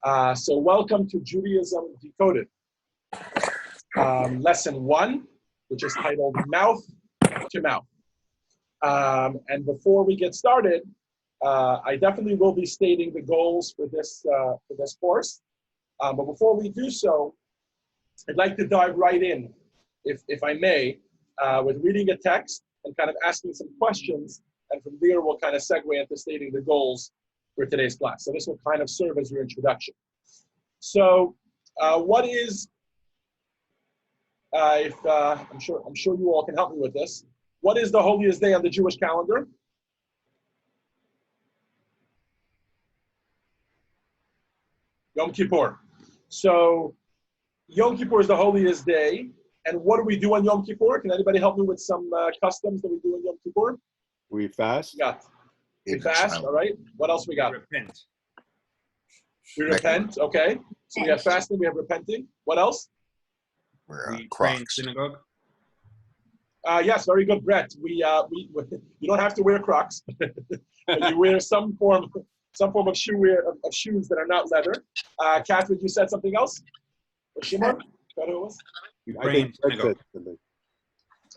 So welcome to Judaism Decoded. Lesson 1, which is titled Mouth to Mouth. And before we get started, I definitely will be stating the goals for this course. But before we do so, I'd like to dive right in, if I may, with reading a text and kind of asking some questions. And from there, we'll kind of segue into stating the goals for today's class. So this will kind of serve as your introduction. So what is, I'm sure you all can help me with this. What is the holiest day on the Jewish calendar? Yom Kippur. So Yom Kippur is the holiest day. And what do we do on Yom Kippur? Can anybody help me with some customs that we do on Yom Kippur? We fast. We fast, all right. What else we got? Repent. We repent, okay. So we have fasting, we have repenting. What else? We pray in synagogue. Yes, very good, Brett. You don't have to wear Crocs, but you wear some form of shoes that are not leather. Catherine, you said something else? Or Shimon? What it was? I think that's it.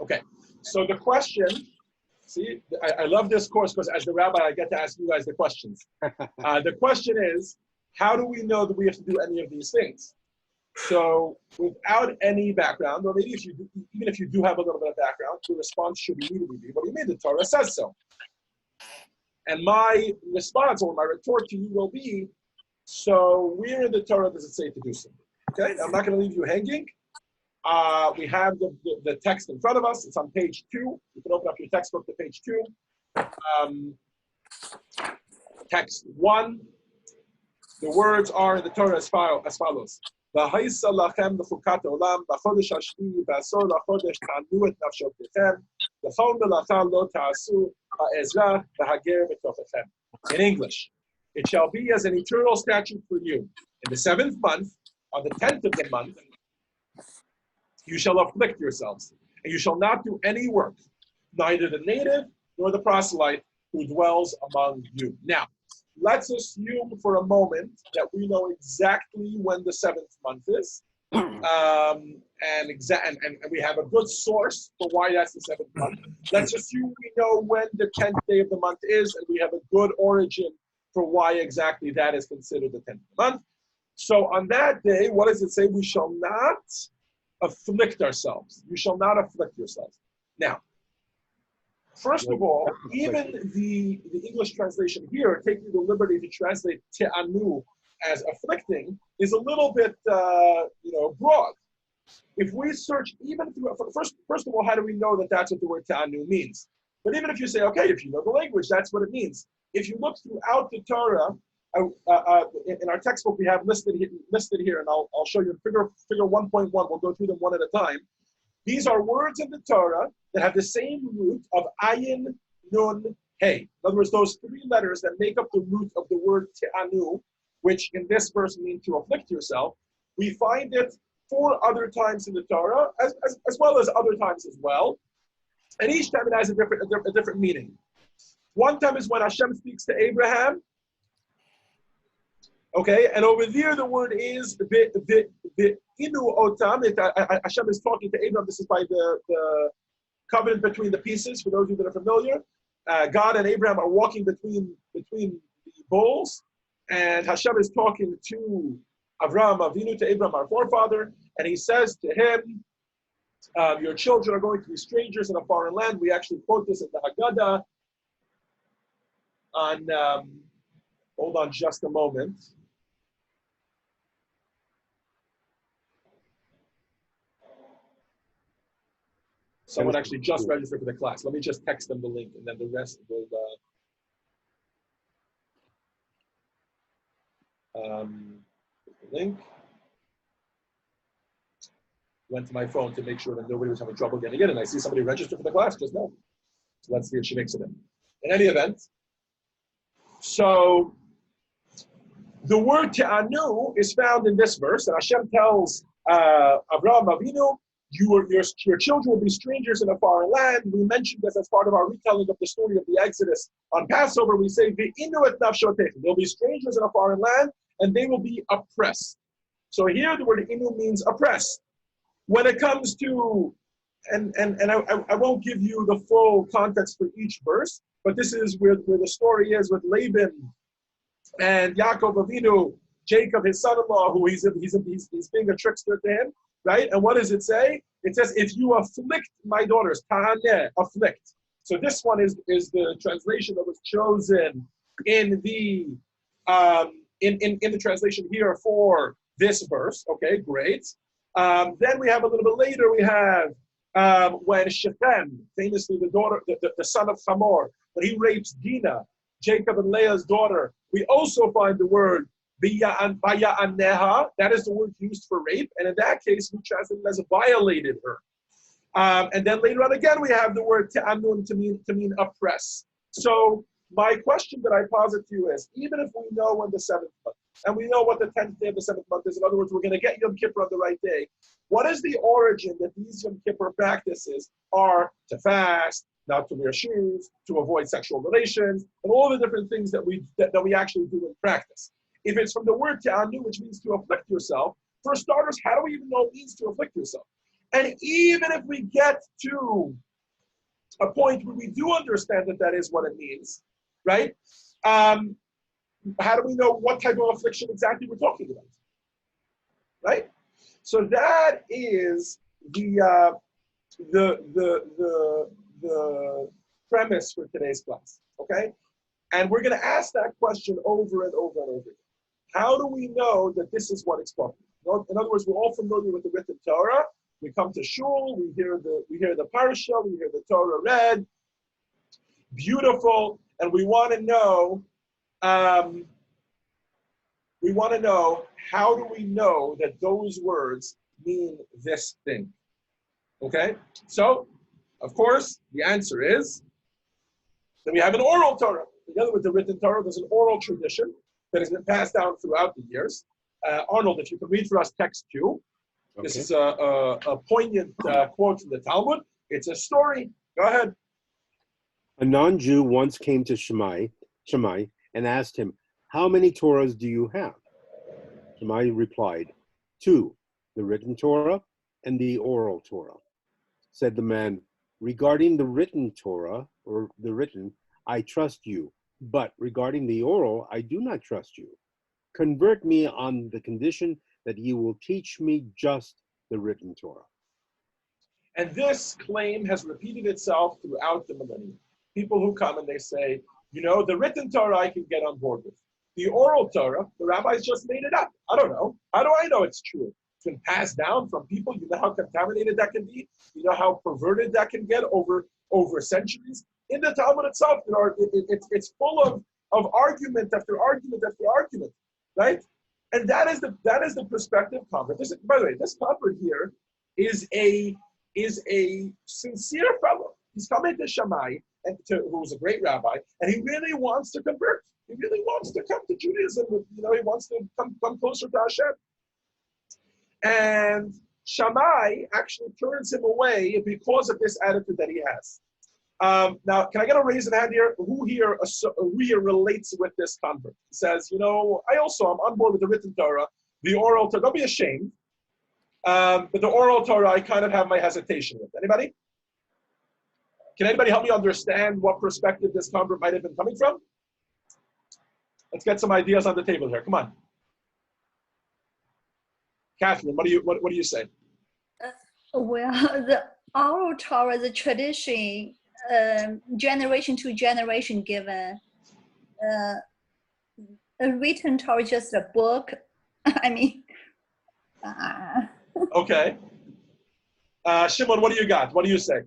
Okay. So the question. See, I love this course because as the rabbi, I get to ask you guys the questions. The question is, how do we know that we have to do any of these things? So without any background, or maybe even if you do have a little bit of background, the response should immediately be, what do you mean? The Torah says so. And my response or my retort to you will be, so where in the Torah does it say to do so? Okay, I'm not going to leave you hanging. We have the text in front of us. It's on page 2. You can open up your textbook to page 2. Text 1. The words are in the Torah as follows. V'ha'isa lachem l'chukat olam b'chodesh hashvi'i b'asor lachodesh ta'anu et nafshotechem v'chol melacha lo ta'asu ha'ezrah v'hager b'tochechem. In English, it shall be as an eternal statute for you. In the 7th month, on the 10th of the month, you shall afflict yourselves, and you shall not do any work, neither the native nor the proselyte who dwells among you. Now, let's assume for a moment that we know exactly when the 7th month is, and we have a good source for why that's the 7th month. Let's assume we know when the 10th day of the month is, and we have a good origin for why exactly that is considered the 10th of the month. So on that day, what does it say? We shall not afflict ourselves. You shall not afflict yourselves. Now, first of all, even the English translation here, taking the liberty to translate te'anu as afflicting, is a little bit, broad. If we search even through, first of all, how do we know that that's what the word te'anu means? But even if you say, okay, if you know the language, that's what it means. If you look throughout the Torah, in our textbook we have listed here, and I'll show you in figure 1.1. We'll go through them one at a time. These are words in the Torah that have the same root of ayin, nun, hey. In other words, those 3 letters that make up the root of the word te'anu, which in this verse mean to afflict yourself. We find it 4 other times in the Torah, as well as other times as well. And each time it has a different meaning. One time is when Hashem speaks to Abraham. Okay, and over there the word is inu otam. Hashem is talking to Abraham. This is by the covenant between the pieces. For those of you that are familiar, God and Abraham are walking between the bowls, and Hashem is talking to Avraham Avinu, to Abraham, our forefather, and he says to him, "Your children are going to be strangers in a foreign land." We actually quote this in the Haggadah. Hold on just a moment. Someone actually just registered for the class. Let me just text them the link, and then the rest will. The link. Went to my phone to make sure that nobody was having trouble getting in, and I see somebody registered for the class just now. So let's see if she makes it in. In any event, so the word te'anu is found in this verse, and Hashem tells Avraham Avinu, your children will be strangers in a foreign land. We mentioned this as part of our retelling of the story of the Exodus. On Passover, we say, they'll be strangers in a foreign land, and they will be oppressed. So here the word inu means oppressed. When it comes to, and I won't give you the full context for each verse, but this is where the story is with Laban and Yaakov Avinu, Jacob, his son-in-law, who he's being a trickster to him, right? And what does it say? It says, if you afflict my daughters, tahaneh, afflict. So this one is the translation that was chosen in the translation here for this verse. Okay, great. Then we have a little bit later, we have when Shechem, famously the son of Hamor, when he rapes Dinah, Jacob and Leah's daughter, we also find the word Baya'aneha. That is the word used for rape, and in that case, we translate it as violated her. And then later on again, we have the word te'anun to mean oppress. So my question that I posit to you is, even if we know when the 7th month, and we know what the 10th day of the 7th month is, in other words, we're going to get Yom Kippur on the right day, what is the origin that these Yom Kippur practices are to fast, not to wear shoes, to avoid sexual relations, and all the different things that we actually do in practice? If it's from the word te'anu, which means to afflict yourself, for starters, how do we even know it means to afflict yourself? And even if we get to a point where we do understand that that is what it means, right? How do we know what type of affliction exactly we're talking about, right? So that is the premise for today's class, okay? And we're going to ask that question over and over and over again. How do we know that this is what it's talking about? In other words, we're all familiar with the written Torah. We come to shul, we hear the parsha, we hear the Torah read, beautiful, and we want to know. How do we know that those words mean this thing? Okay, so of course the answer is that we have an oral Torah. Together with the written Torah, there's an oral tradition that has been passed down throughout the years. Arnold, if you can read for us text 2. Okay. This is a poignant quote from the Talmud. It's a story. Go ahead. A non-Jew once came to Shammai and asked him, "How many Torahs do you have?" Shammai replied, 2, the written Torah and the oral Torah. Said the man, "Regarding the written Torah, or the written, I trust you, but regarding the oral, I do not trust you. Convert me on the condition that you will teach me just the written Torah." And this claim has repeated itself throughout the millennium. People who come and they say, the written Torah I can get on board with. The oral Torah, the rabbis just made it up. I don't know. How do I know it's true? It's been passed down from people. You know how contaminated that can be? You know how perverted that can get over centuries? In the Talmud itself, it's full of argument after argument after argument, right? And that is the perspective convert. By the way, this convert here is a sincere fellow. He's coming to Shammai, who's a great rabbi, and he really wants to convert. He really wants to come to Judaism. He wants to come closer to Hashem. And Shammai actually turns him away because of this attitude that he has. Now, can I get a raise of hand here? Who here relates with this convert? He says, I'm on board with the written Torah, the oral Torah. Don't be ashamed. But the oral Torah, I kind of have my hesitation with. Anybody? Can anybody help me understand what perspective this convert might have been coming from? Let's get some ideas on the table here. Come on. Catherine, what do you say? Well, the oral Torah, the tradition, generation to generation given. A written Torah, just a book. I mean. Okay. Shimon, what do you got? What do you say?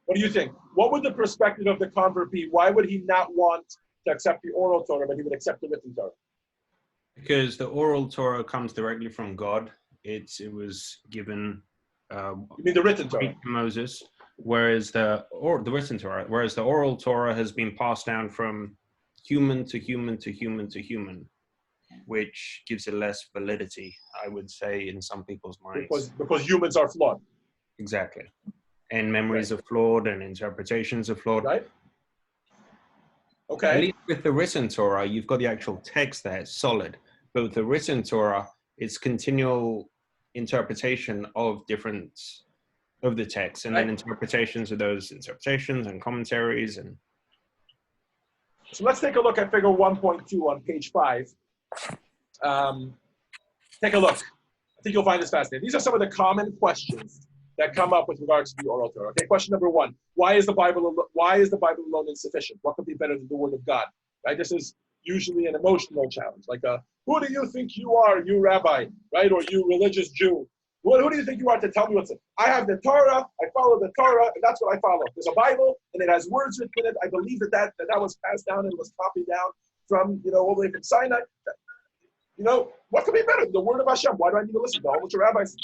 What do you think? What would the perspective of the convert be? Why would he not want to accept the oral Torah, but he would accept the written Torah? Because the oral Torah comes directly from God. It was given. You mean the written Torah? To Moses, whereas the written Torah, whereas the oral Torah has been passed down from human to human to human to human, which gives it less validity, I would say, in some people's minds. Because humans are flawed. Exactly. And memories are flawed and interpretations are flawed. Right. At Okay. least with the written Torah, you've got the actual text there, it's solid. But with the written Torah, it's continual interpretation of the text, and then interpretations of those interpretations and commentaries. And So let's take a look at figure 1.2 on page 5. Take a look. I think you'll find this fascinating. These are some of the common questions that come up with regards to the oral Torah. Okay, question number 1: Why is the Bible alone insufficient? What could be better than the Word of God? Right. This is usually an emotional challenge, like who do you think you are, you rabbi, right, or you religious Jew? Who do you think you are to tell me what's it? I have the Torah, I follow the Torah, and that's what I follow. There's a Bible, and it has words written in it. I believe that was passed down and was copied down from, all the way from Sinai. What could be better than the word of Hashem? Why do I need to listen to a whole bunch of rabbis?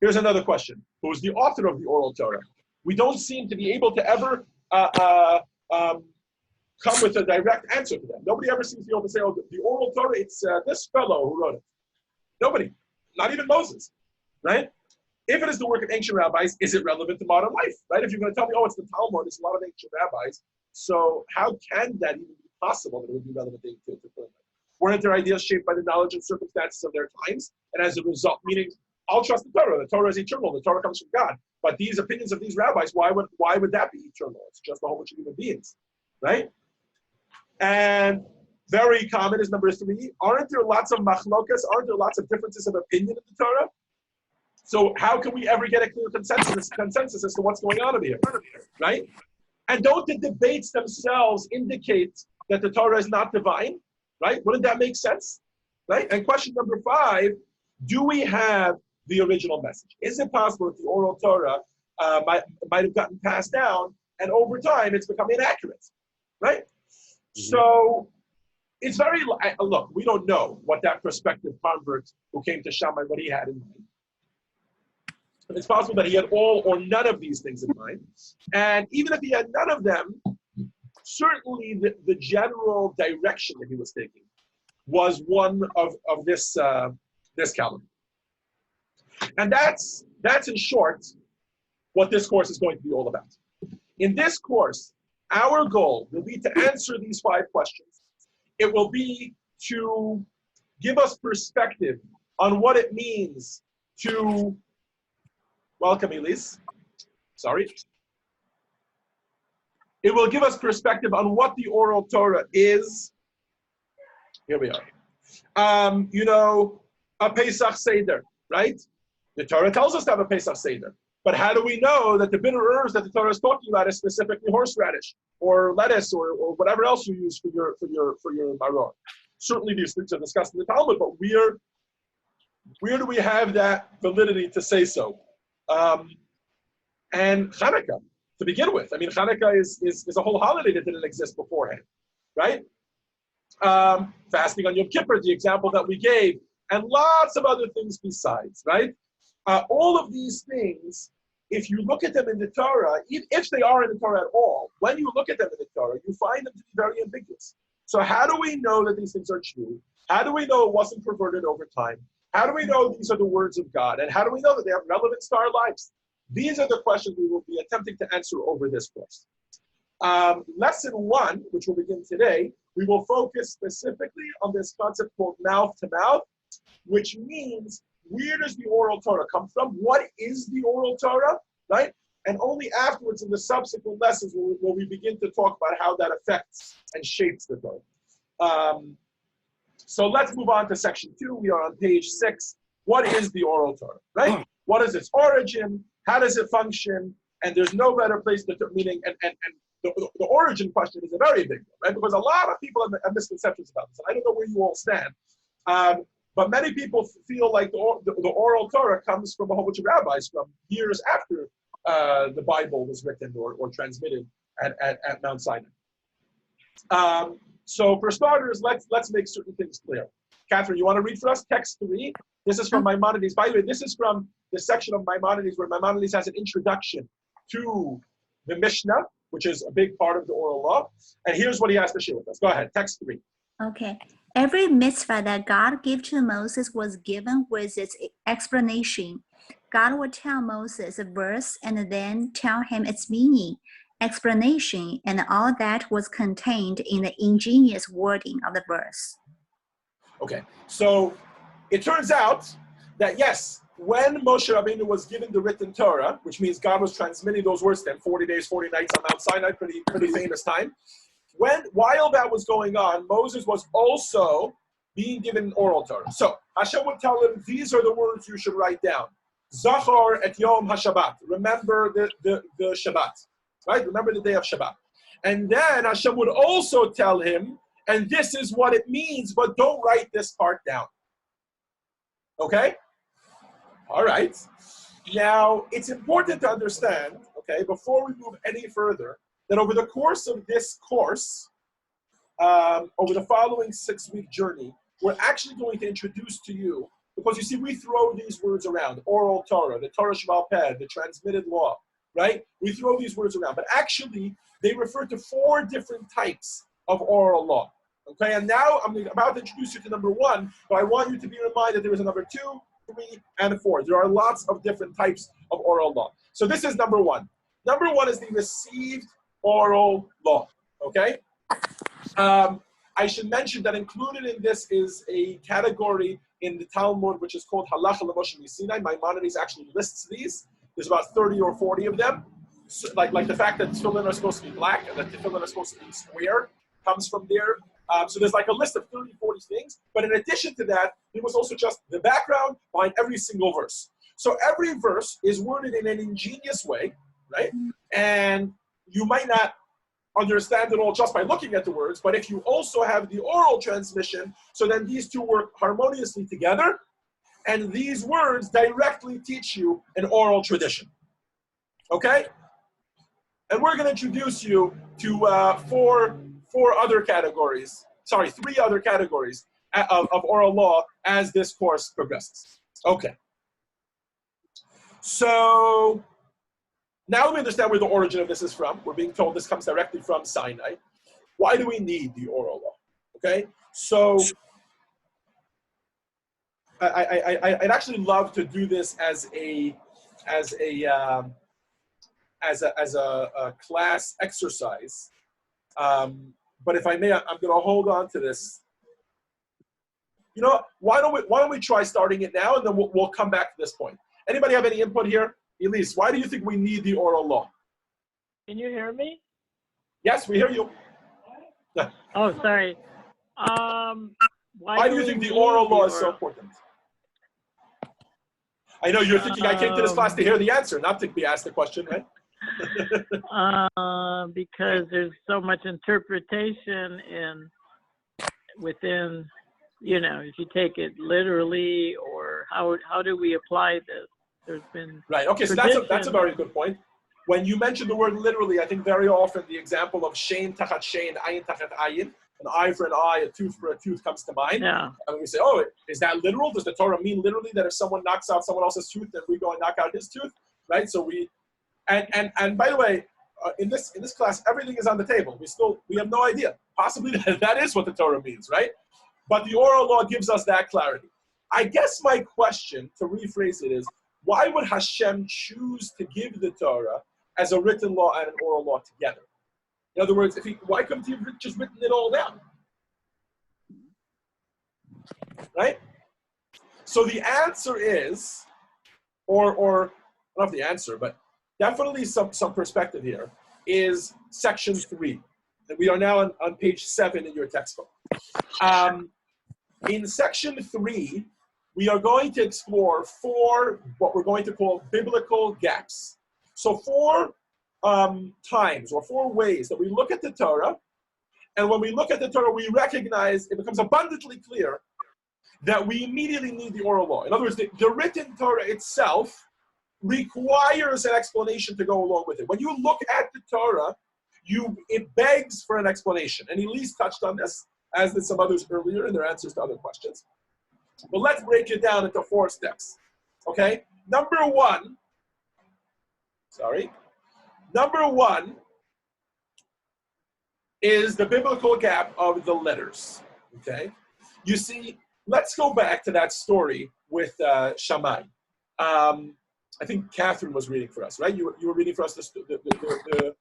Here's another question. Who's the author of the oral Torah? We don't seem to be able to ever come with a direct answer to that. Nobody ever seems to be able to say, oh, the oral Torah, it's this fellow who wrote it. Nobody, not even Moses, right? If it is the work of ancient rabbis, is it relevant to modern life, right? If you're going to tell me, oh, it's the Talmud, it's a lot of ancient rabbis, so how can that even be possible that it would be relevant to current life? Weren't their ideas shaped by the knowledge and circumstances of their times? And as a result, meaning, I'll trust the Torah. The Torah is eternal. The Torah comes from God. But these opinions of these rabbis, why would that be eternal? It's just a whole bunch of human beings, right? And very common is number 3. Aren't there lots of machlokas? Aren't there lots of differences of opinion in the Torah? So how can we ever get a clear consensus as to what's going on over here, right? And don't the debates themselves indicate that the Torah is not divine, right? Wouldn't that make sense, right? And question number 5, do we have the original message? Is it possible that the oral Torah might have gotten passed down, and over time it's become inaccurate, right? So it's very, look, we don't know what that prospective convert who came to Shammai, what he had in mind. It's possible that he had all or none of these things in mind. And even if he had none of them, certainly the general direction that he was taking was one of this caliber. And that's in short what this course is going to be all about. In this course, our goal will be to answer these 5 questions. It will be to give us perspective on what it means to, welcome Elise, sorry. It will give us perspective on what the oral Torah is. Here we are. A Pesach Seder, right? The Torah tells us to have a Pesach Seder. But how do we know that the bitter herbs that the Torah is talking about is specifically horseradish or lettuce or whatever else you use for your maror? Certainly these things are discussed in the Talmud, but where do we have that validity to say so? And Hanukkah, to begin with. I mean, Hanukkah is a whole holiday that didn't exist beforehand, right? Fasting on Yom Kippur, the example that we gave, and lots of other things besides, right? All of these things, if you look at them in the Torah, if they are in the Torah at all, when you look at them in the Torah, you find them to be very ambiguous. So how do we know that these things are true? How do we know it wasn't perverted over time? How do we know these are the words of God? And how do we know that they have relevance to our lives? These are the questions we will be attempting to answer over this course. Lesson 1, which will begin today, we will focus specifically on this concept called mouth to mouth, which means where does the oral Torah come from? What is the oral Torah, right? And only afterwards in the subsequent lessons will we begin to talk about how that affects and shapes the Torah. So let's move on to section 2. We are on page 6. What is the oral Torah, right? What is its origin? How does it function? And there's no better place to, meaning, and the origin question is a very big one, right? Because a lot of people have misconceptions about this. And I don't know where you all stand. But many people feel like the oral Torah comes from a whole bunch of rabbis from years after the Bible was written or transmitted at Mount Sinai. So for starters, let's make certain things clear. Catherine, you want to read for us text 3? This is from Maimonides. By the way, this is from the section of Maimonides where Maimonides has an introduction to the Mishnah, which is a big part of the oral law. And here's what he has to share with us. Go ahead, text 3. Okay. Every mitzvah that God gave to Moses was given with its explanation. God would tell Moses a verse and then tell him its meaning. explanation, and all that was contained in the ingenious wording of the verse. Okay, so it turns out that yes, when Moshe Rabbeinu was given the written Torah, which means God was transmitting those words to him, 40 days, 40 nights on Mount Sinai, pretty famous time. While that was going on, Moses was also being given oral Torah. So Hashem would tell him, these are the words you should write down. Zachor et Yom HaShabbat. Remember the Shabbat, right? Remember the day of Shabbat. And then Hashem would also tell him, and this is what it means, but don't write this part down. Okay? All right. Now, it's important to understand, okay, before we move any further, that over the course of this course, over the following 6-week journey, we're actually going to introduce to you, because you see, we throw these words around, oral Torah, the Torah Sheba'al Peh, the transmitted law, right? We throw these words around, but actually, they refer to 4 different types of oral law, okay? And now, I'm about to introduce you to number 1, but I want you to be reminded there is a number 2, 3, and 4. There are lots of different types of oral law. So this is number 1. Number 1 is the received oral law, okay? I should mention that included in this is a category in the Talmud which is called Halacha L'Moshe Sinai. Maimonides actually lists these. There's about 30 or 40 of them. So, like the fact that tefillin are supposed to be black and that tefillin are supposed to be square comes from there. So there's like a list of 30, 40 things. But in addition to that, there was also just the background behind every single verse. So every verse is worded in an ingenious way, right? And you might not understand it all just by looking at the words, but if you also have the oral transmission, so then these two work harmoniously together, and these words directly teach you an oral tradition. Okay? And we're going to introduce you to 3 other categories of oral law as this course progresses. Okay. So now we understand where the origin of this is from. We're being told this comes directly from Sinai. Why do we need the oral law? Okay, so I'd actually love to do this as a class exercise. But if I may, I'm going to hold on to this. You know, why don't we try starting it now, and then we'll come back to this point. Anybody have any input here? Elise, why do you think we need the oral law? Can you hear me? Yes, we hear you. Oh, sorry. Why do you think the oral law is so important? I know you're thinking I came to this class to hear the answer, not to be asked the question, right? Because there's so much interpretation within, you know, if you take it literally, or how do we apply this? There's been right. Okay, so that's a very good point. When you mention the word literally, I think very often the example of shein tachat shein, ayin tachat ayin, an eye for an eye, a tooth for a tooth comes to mind. Yeah. And we say, oh, is that literal? Does the Torah mean literally that if someone knocks out someone else's tooth, then we go and knock out his tooth, right? So and by the way, in this class, everything is on the table. We have no idea. Possibly that is what the Torah means, right? But the oral law gives us that clarity. I guess my question, to rephrase it, is why would Hashem choose to give the Torah as a written law and an oral law together? In other words, why couldn't he have just written it all down? Right? So the answer is, or I don't know if the answer, but definitely some perspective here, is section 3. And we are now on page 7 in your textbook. In section 3, we are going to explore 4 what we're going to call biblical gaps. So 4 times or 4 ways that we look at the Torah, and when we look at the Torah, we recognize, it becomes abundantly clear that we immediately need the oral law. In other words, the written Torah itself requires an explanation to go along with it. When you look at the Torah, it begs for an explanation. And Elise touched on this, as did some others earlier in their answers to other questions. But let's break it down into 4 steps, okay? Number one is the biblical gap of the letters, okay? You see, let's go back to that story with Shammai. I think Catherine was reading for us, right? You were reading for us the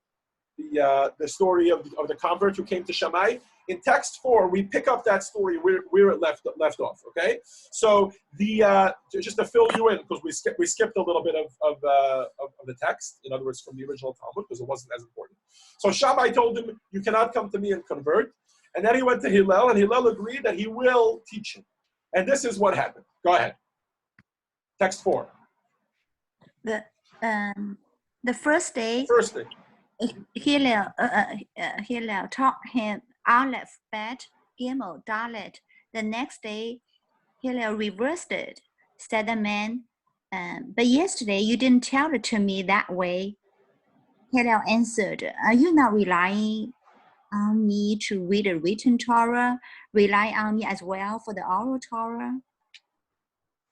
the story of the convert who came to Shammai. In text 4, we pick up that story where it left off. Okay, so just to fill you in, because we skipped a little bit of the text. In other words, from the original Talmud, because it wasn't as important. So Shammai told him, "You cannot come to me and convert." And then he went to Hillel, and Hillel agreed that he will teach him. And this is what happened. Go ahead. Text 4. The first day, Hillel taught him Aleph, Bet, Gimel, Dalet. The next day, Hillel reversed it. Said the man, but yesterday you didn't tell it to me that way. Hillel answered, are you not relying on me to read a written Torah? Rely on me as well for the oral Torah?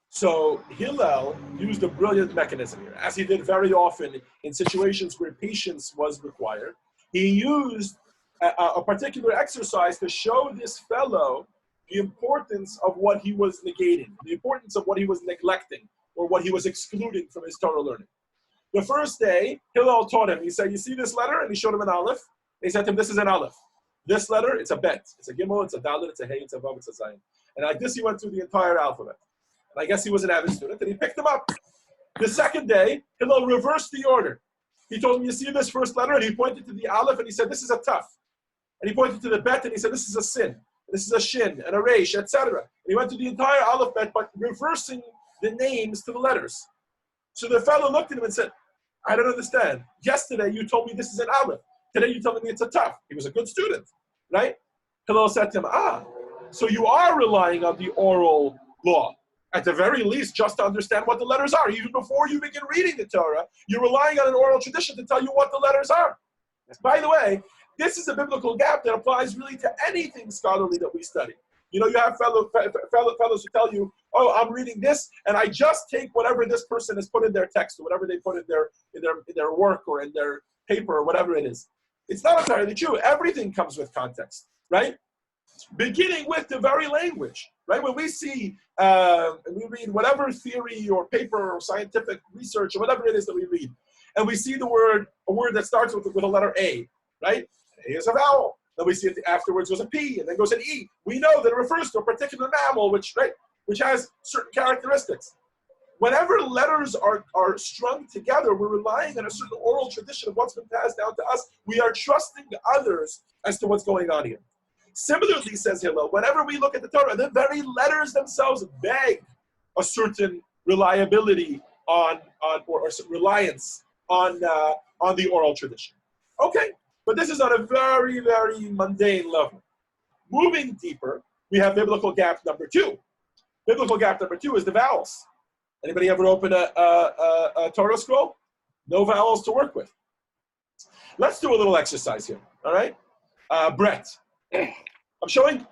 So Hillel used a brilliant mechanism here, as he did very often in situations where patience was required. He used a particular exercise to show this fellow the importance of what he was negating, the importance of what he was neglecting, or what he was excluding from his Torah learning. The first day, Hillel taught him. He said, you see this letter? And he showed him an Aleph. He said to him, this is an Aleph. This letter, it's a Bet. It's a Gimel, it's a Dalet, it's a Hey, it's a Vav, it's a Zayin. And like this, he went through the entire alphabet. And I guess he was an avid student, and he picked them up. The second day, Hillel reversed the order. He told him, you see this first letter? And he pointed to the Aleph, and he said, this is a Taf. And he pointed to the Bet, and he said, this is a Sin. This is a Shin, and a Reish, etc. And he went to the entire alphabet, but reversing the names to the letters. So the fellow looked at him and said, I don't understand. Yesterday, you told me this is an Aleph. Today, you're telling me it's a Taf. He was a good student, right? Hillel said to him, so you are relying on the oral law. At the very least, just to understand what the letters are. Even before you begin reading the Torah, you're relying on an oral tradition to tell you what the letters are. By the way, this is a biblical gap that applies really to anything scholarly that we study. You know, you have fellows who tell you, oh, I'm reading this, and I just take whatever this person has put in their text, or whatever they put in their work, or in their paper, or whatever it is. It's not entirely true. Everything comes with context, right? Beginning with the very language, right? When we see, we read whatever theory or paper or scientific research or whatever it is that we read, and we see a word that starts with a letter A, right? A is a vowel. Then we see it afterwards goes a P, and then goes an E. We know that it refers to a particular mammal, which has certain characteristics. Whenever letters are strung together, we're relying on a certain oral tradition of what's been passed down to us. We are trusting others as to what's going on here. Similarly, says Hillel, whenever we look at the Torah, the very letters themselves beg a certain reliability or reliance on the oral tradition. Okay, but this is on a very, very mundane level. Moving deeper, we have biblical gap number 2. Biblical gap number 2 is the vowels. Anybody ever open a Torah scroll? No vowels to work with. Let's do a little exercise here. All right, Brett. I'm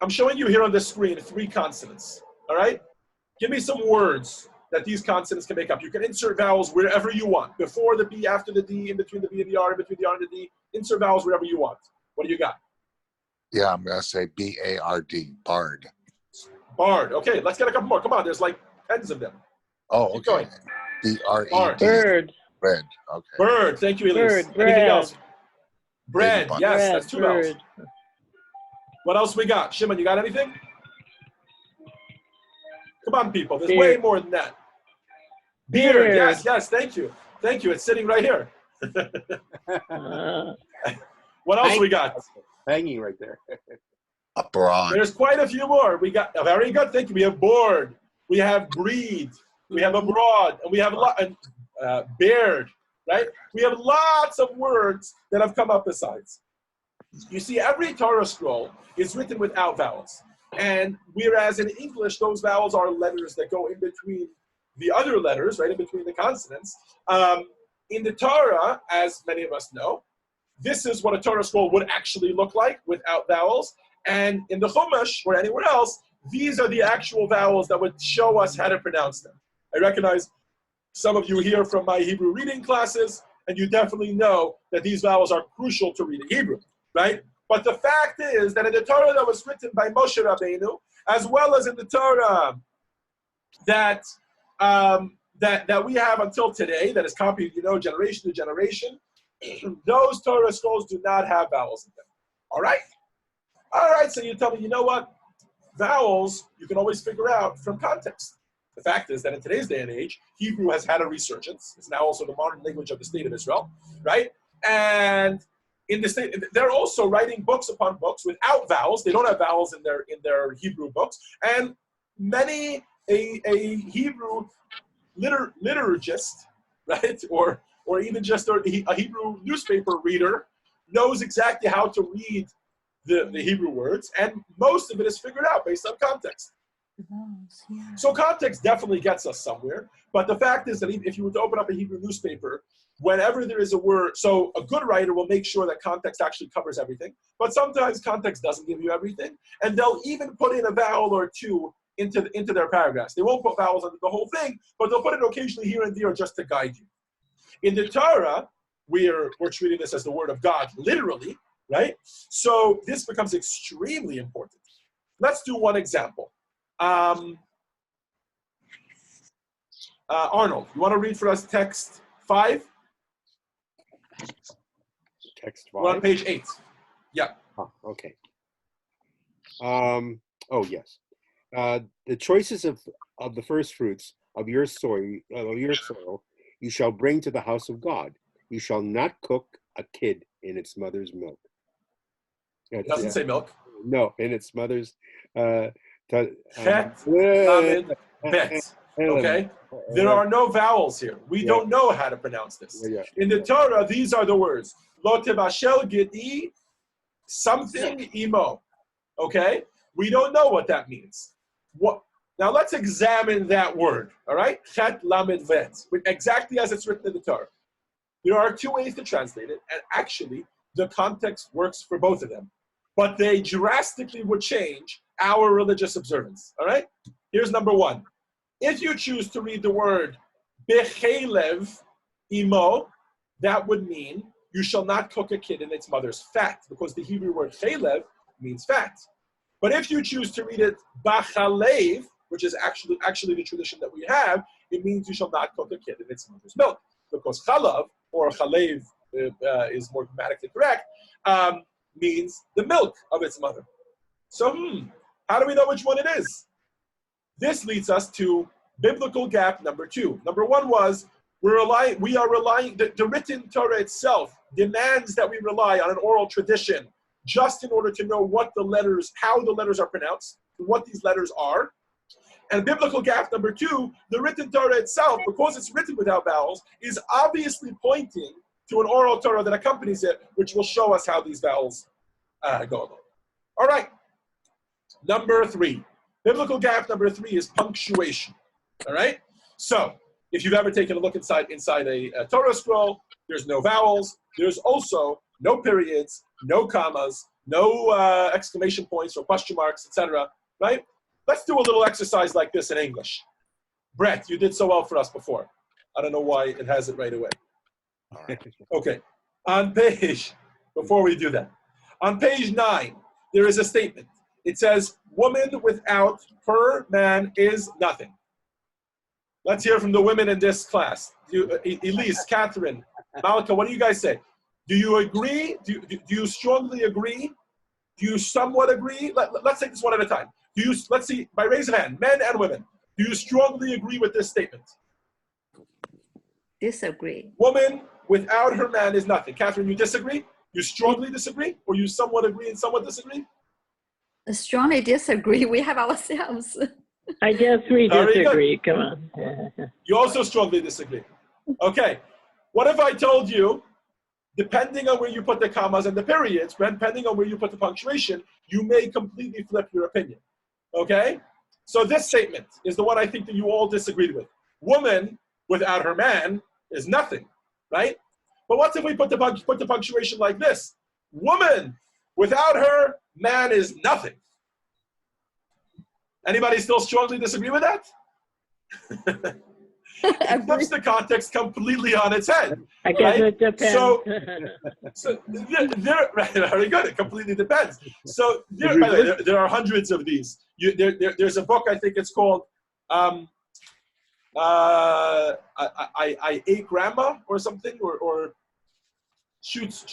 showing you here on the screen 3 consonants. All right, give me some words that these consonants can make up. You can insert vowels wherever you want. Before the B, after the D, in between the B and the R, in between the R and the D. Insert vowels wherever you want. What do you got? Yeah, I'm gonna say B-A-R-D, Bard. Bard. Okay, let's get a couple more. Come on, there's like tens of them. Oh, okay. B-R-E-D. Bird. Bread. Okay. Bird. Thank you, Elise. Bird. Anything else? Bread. Bread. Yes, Bread, that's 2 vowels. bird. What else we got? Shimon, you got anything? Come on, people. There's Beard. way more than that. Beard. Yes. Thank you. It's sitting right here. What else we got? Hanging right there. Abroad. There's quite a few more. We got very good. Thank you. We have board. We have breed. We have abroad, and we have beard. Right? We have lots of words that have come up besides. You see, every Torah scroll is written without vowels. And whereas in English, those vowels are letters that go in between the other letters, right, in between the consonants. In the Torah, as many of us know, this is what a Torah scroll would actually look like without vowels. And in the Chumash or anywhere else, these are the actual vowels that would show us how to pronounce them. I recognize some of you here from my Hebrew reading classes, and you definitely know that these vowels are crucial to reading Hebrew. Right? But the fact is that in the Torah that was written by Moshe Rabbeinu, as well as in the Torah that we have until today, that is copied, generation to generation, those Torah scrolls do not have vowels in them. All right? All right, so you tell me, you know what? Vowels, you can always figure out from context. The fact is that in today's day and age, Hebrew has had a resurgence. It's now also the modern language of the state of Israel, right? And in the state, they're also writing books upon books without vowels. They don't have vowels in their Hebrew books. And many a Hebrew liturgist, right, or even just a Hebrew newspaper reader knows exactly how to read the Hebrew words, and most of it is figured out based on context. So context definitely gets us somewhere, but the fact is that if you were to open up a Hebrew newspaper, whenever there is a word, so a good writer will make sure that context actually covers everything, but sometimes context doesn't give you everything, and they'll even put in a vowel or two into their paragraphs. They won't put vowels under the whole thing, but they'll put it occasionally here and there just to guide you. In the Torah, we're treating this as the word of God, literally, right? So this becomes extremely important. Let's do one example. Arnold, you want to read for us text 5? Text 5? We're on page 8. Yeah. Oh, okay. Oh, yes. The choices of the first fruits of your soil, you shall bring to the house of God. You shall not cook a kid in its mother's milk. It doesn't say milk. No, in its mother's. Chet, lamed, bet. Okay? There are no vowels here. We don't know how to pronounce this. In the Torah, these are the words. Lo tevashel gedi, something imo. Okay? We don't know what that means. What? Now let's examine that word. All right? Chet, lamed, vet. Exactly as it's written in the Torah. There are two ways to translate it, and actually, the context works for both of them. But they drastically would change our religious observance. All right? Here's number one. If you choose to read the word bechelev imo, that would mean you shall not cook a kid in its mother's fat, because the Hebrew word chelev means fat. But if you choose to read it bachalev, which is actually the tradition that we have, it means you shall not cook a kid in its mother's milk, because chalav, or chalev is more grammatically correct, means the milk of its mother. So, how do we know which one it is? This leads us to biblical gap number 2. Number 1 was we are relying. The written Torah itself demands that we rely on an oral tradition just in order to know how the letters are pronounced, what these letters are. And biblical gap number 2, the written Torah itself, because it's written without vowels, is obviously pointing to an oral Torah that accompanies it, which will show us how these vowels go along. All right. Number 3. Biblical gap number 3 is punctuation. All right? So, if you've ever taken a look inside a Torah scroll, there's no vowels. There's also no periods, no commas, no exclamation points or question marks, etc. Right? Let's do a little exercise like this in English. Brett, you did so well for us before. I don't know why it has it right away. All right. Okay. Before we do that, on page 9, there is a statement. It says, woman without her man is nothing. Let's hear from the women in this class. Elise, Catherine, Malika, what do you guys say? Do you agree? Do you strongly agree? Do you somewhat agree? Let's take this one at a time. Let's see, by raise of hand, men and women. Do you strongly agree with this statement? Disagree. Woman without her man is nothing. Catherine, you disagree? You strongly disagree? Or you somewhat agree and somewhat disagree? I strongly disagree. We have ourselves. I guess we Very disagree. Come on. You also strongly disagree. Okay. What if I told you, depending on where you put the commas and the periods, depending on where you put the punctuation, you may completely flip your opinion. Okay? So this statement is the one I think that you all disagreed with. Woman without her man is nothing, right? But what if we put the punctuation like this? Woman without her man is nothing. Anybody still strongly disagree with that? It flips the context completely on its head. I guess right? it depends. So very good. It completely depends. So by the way, there are hundreds of these. There's a book, I think it's called I Ate Grandma or something, or shoots,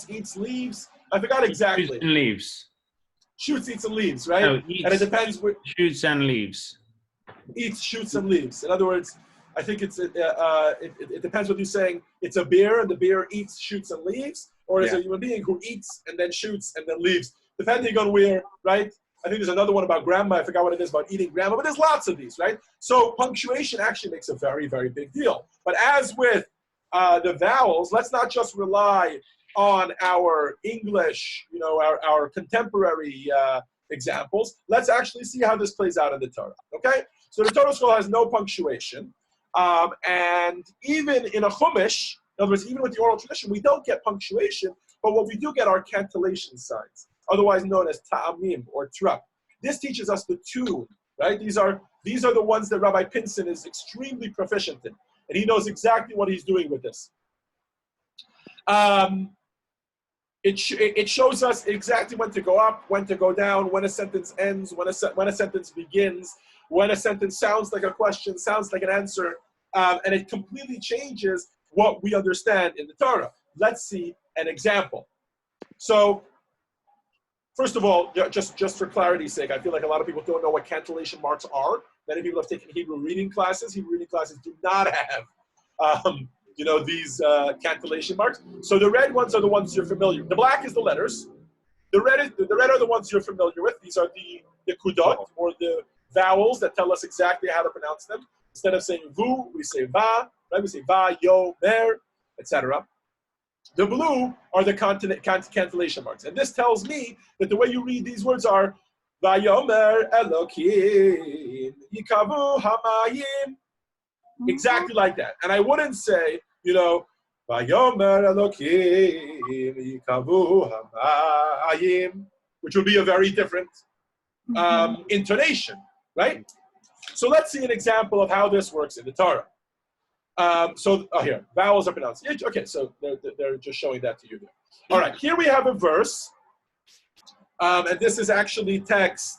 eats, leaves. I forgot exactly. Shoots and leaves. Shoots, eats, and leaves, right? No, And it depends. Shoots and leaves. Eats, shoots, and leaves. In other words, I think it depends whether you're saying it's a bear and the bear eats, shoots, and leaves, or is it a human being who eats and then shoots and then leaves, depending on where, right? I think there's another one about grandma. I forgot what it is about eating grandma, but there's lots of these, right? So punctuation actually makes a very, very big deal. But as with the vowels, let's not just rely on our English, our contemporary examples. Let's actually see how this plays out in the Torah, okay? So the Torah scroll has no punctuation. And even in a Chumash, in other words, even with the oral tradition, we don't get punctuation, but what we do get are cantillation signs, otherwise known as ta'amim or trup. This teaches us the tune, right? These are the ones that Rabbi Pinson is extremely proficient in, and he knows exactly what he's doing with this. It shows us exactly when to go up, when to go down, when a sentence ends, when a sentence begins, when a sentence sounds like a question, sounds like an answer, and it completely changes what we understand in the Torah. Let's see an example. So, first of all, just for clarity's sake, I feel like a lot of people don't know what cantillation marks are. Many people have taken Hebrew reading classes. Hebrew reading classes do not have, these cantillation marks. So the red ones are the ones you're familiar with. The black is the letters. The red are the ones you're familiar with. These are the kudot, or the vowels that tell us exactly how to pronounce them. Instead of saying vu, we say va, right? We say va, yo, mer, etc. The blue are the cantillation marks. And this tells me that the way you read these words are Vayomer Elokim Yikavu Hamayim. Exactly like that. And I wouldn't say, Vayomer Elokim Yikavu Hamayim, which would be a very different intonation, right? So let's see an example of how this works in the Torah. Here, vowels are pronounced. Okay, so they're just showing that to you there. All right, here we have a verse, and this is actually text.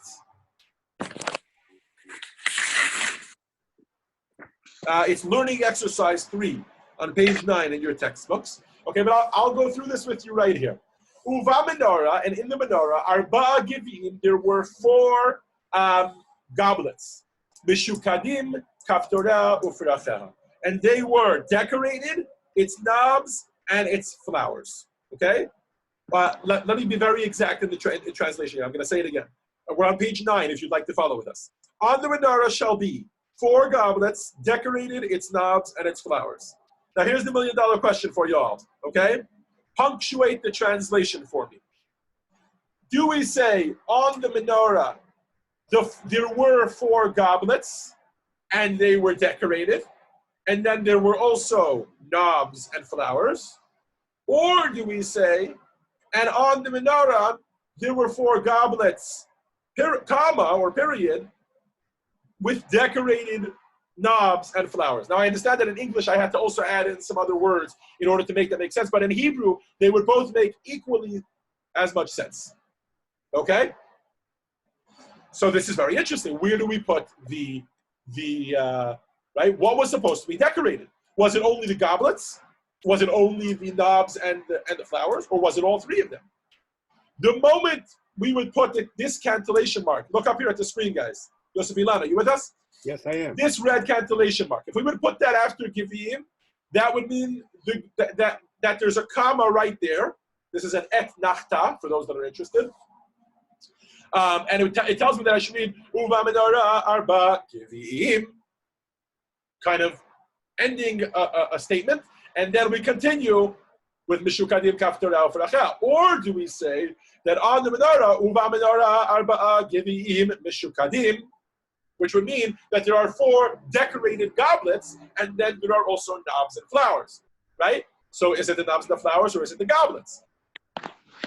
It's learning exercise 3 on page 9 in your textbooks. Okay, but I'll go through this with you right here. Uva menorah, and in the menorah, arba givim, there were 4 goblets. Mishukadim, kaftorah, ufracheha. And they were decorated, its knobs, and its flowers. Okay? Let me be very exact in the translation here. I'm going to say it again. We're on page 9 if you'd like to follow with us. On the menorah shall be 4 goblets, decorated, its knobs, and its flowers. Now here's the $1 million question for y'all. Okay? Punctuate the translation for me. Do we say on the menorah there were 4 goblets and they were decorated, and then there were also knobs and flowers? Or do we say, and on the menorah there were 4 goblets, comma or period, with decorated knobs and flowers? Now I understand that in English I had to also add in some other words in order to make that make sense, but in Hebrew they would both make equally as much sense. Okay? So this is very interesting. Where do we put the right? What was supposed to be decorated? Was it only the goblets? Was it only the knobs and the flowers? Or was it all 3 of them? The moment we would put this cantillation mark, look up here at the screen, guys. Yosef Ilan, are you with us? Yes, I am. This red cantillation mark. If we would put that after Givim, that would mean that there's a comma right there. This is an et nachta, for those that are interested. And it tells me that I should read Uva menorah arba givim, kind of ending a statement, and then we continue with Mishukadim Kaftorah Ufracha. Or do we say that on the menorah, Uva menorah arba givim Mishukadim, which would mean that there are 4 decorated goblets, and then there are also knobs and flowers, right? So is it the knobs and the flowers, or is it the goblets?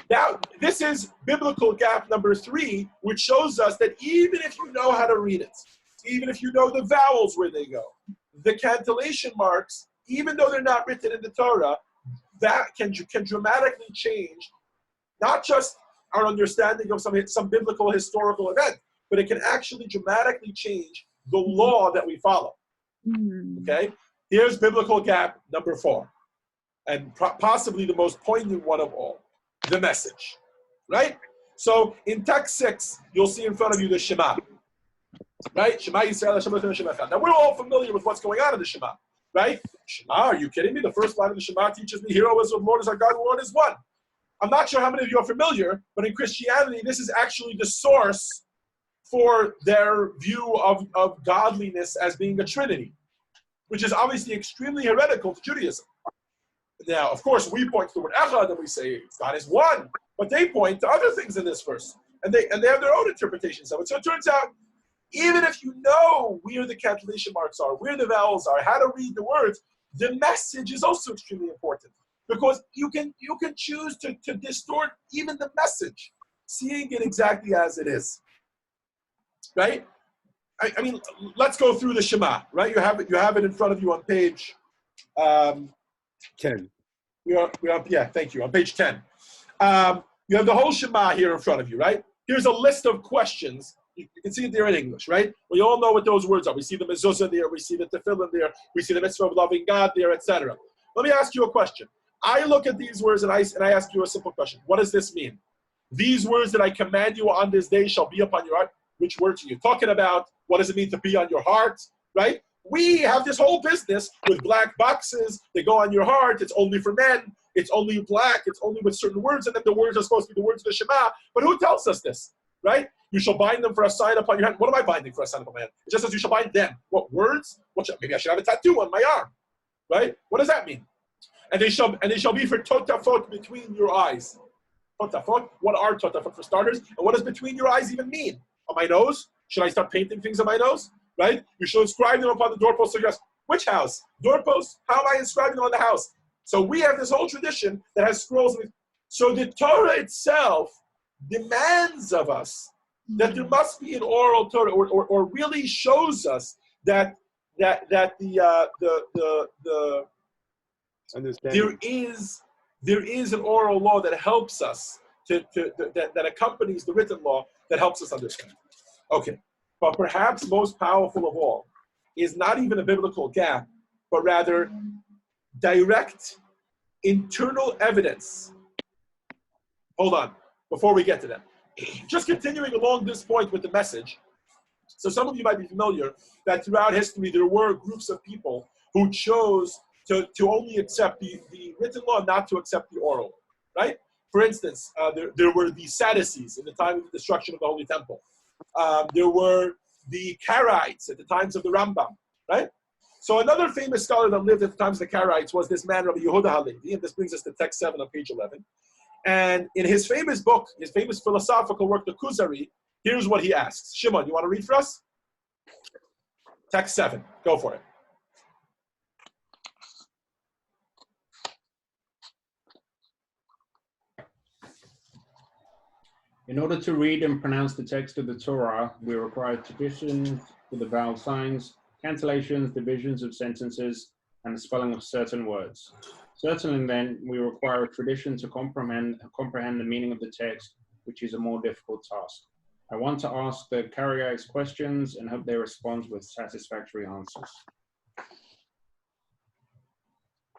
Now, this is biblical gap number 3, which shows us that even if you know how to read it, even if you know the vowels where they go, the cantillation marks, even though they're not written in the Torah, that can dramatically change not just our understanding of some biblical historical event, but it can actually dramatically change the law that we follow. Okay? Here's biblical gap number 4. and possibly the most poignant one of all, the message, right? So in text 6, you'll see in front of you the Shema, right? Shema Yisrael, Shema Eloheinu, Shema Echad. Now we're all familiar with what's going on in the Shema, right? Shema, are you kidding me? The first line of the Shema teaches me, "Hear, O Israel, the Lord is our God, the Lord is one." I'm not sure how many of you are familiar, but in Christianity, this is actually the source for their view of godliness as being a trinity, which is obviously extremely heretical to Judaism. Now, of course, we point to the word echad and we say God is one, but they point to other things in this verse, and they have their own interpretations of it. So it turns out, even if you know where the capitalization marks are, where the vowels are, how to read the words, the message is also extremely important, because you can choose to distort even the message, seeing it exactly as it is, right? I mean, let's go through the Shema, right? You have it in front of you on page 10. Yeah, thank you. On page 10. You have the whole Shema here in front of you, right? Here's a list of questions. You can see it there in English, right? We all know what those words are. We see the mezuzah there, we see the tefillin there, we see the mitzvah of loving God there, etc. Let me ask you a question. I look at these words and I ask you a simple question. What does this mean? These words that I command you on this day shall be upon your heart. Which words are you talking about? What does it mean to be on your heart, right? We have this whole business with black boxes. They go on your heart. It's only for men. It's only black. It's only with certain words. And then the words are supposed to be the words of the Shema. But who tells us this, right? You shall bind them for a sign upon your hand. What am I binding for a sign upon my hand? It just says you shall bind them. What words? Maybe I should have a tattoo on my arm, right? What does that mean? And they shall be for totafot, between your eyes. Totafot. What are totafot for starters? And what does between your eyes even mean? On my nose? Should I start painting things on my nose? Right? You shall inscribe them upon the doorpost. So you ask, which house? Doorpost? How am I inscribing them on the house? So we have this whole tradition that has scrolls. So the Torah itself demands of us that there must be an oral Torah, or really shows us that there is an oral law that helps us that accompanies the written law that helps us understand. Okay, but perhaps most powerful of all is not even a biblical gap, but rather direct internal evidence. Hold on, before we get to that. Just continuing along this point with the message. So some of you might be familiar that throughout history there were groups of people who chose to only accept the written law, not to accept the oral, right? For instance, there were the Sadducees in the time of the destruction of the Holy Temple. There were the Karaites at the times of the Rambam, right? So another famous scholar that lived at the times of the Karaites was this man, Rabbi Yehuda Halevi, and this brings us to text 7 on page 11. And in his famous book, his famous philosophical work, the Kuzari, here's what he asks. Shimon, you want to read for us? Text 7, go for it. In order to read and pronounce the text of the Torah, we require traditions for the vowel signs, cancellations, divisions of sentences, and the spelling of certain words. Certainly then, we require a tradition to comprehend the meaning of the text, which is a more difficult task. I want to ask the Karaites questions and hope they respond with satisfactory answers.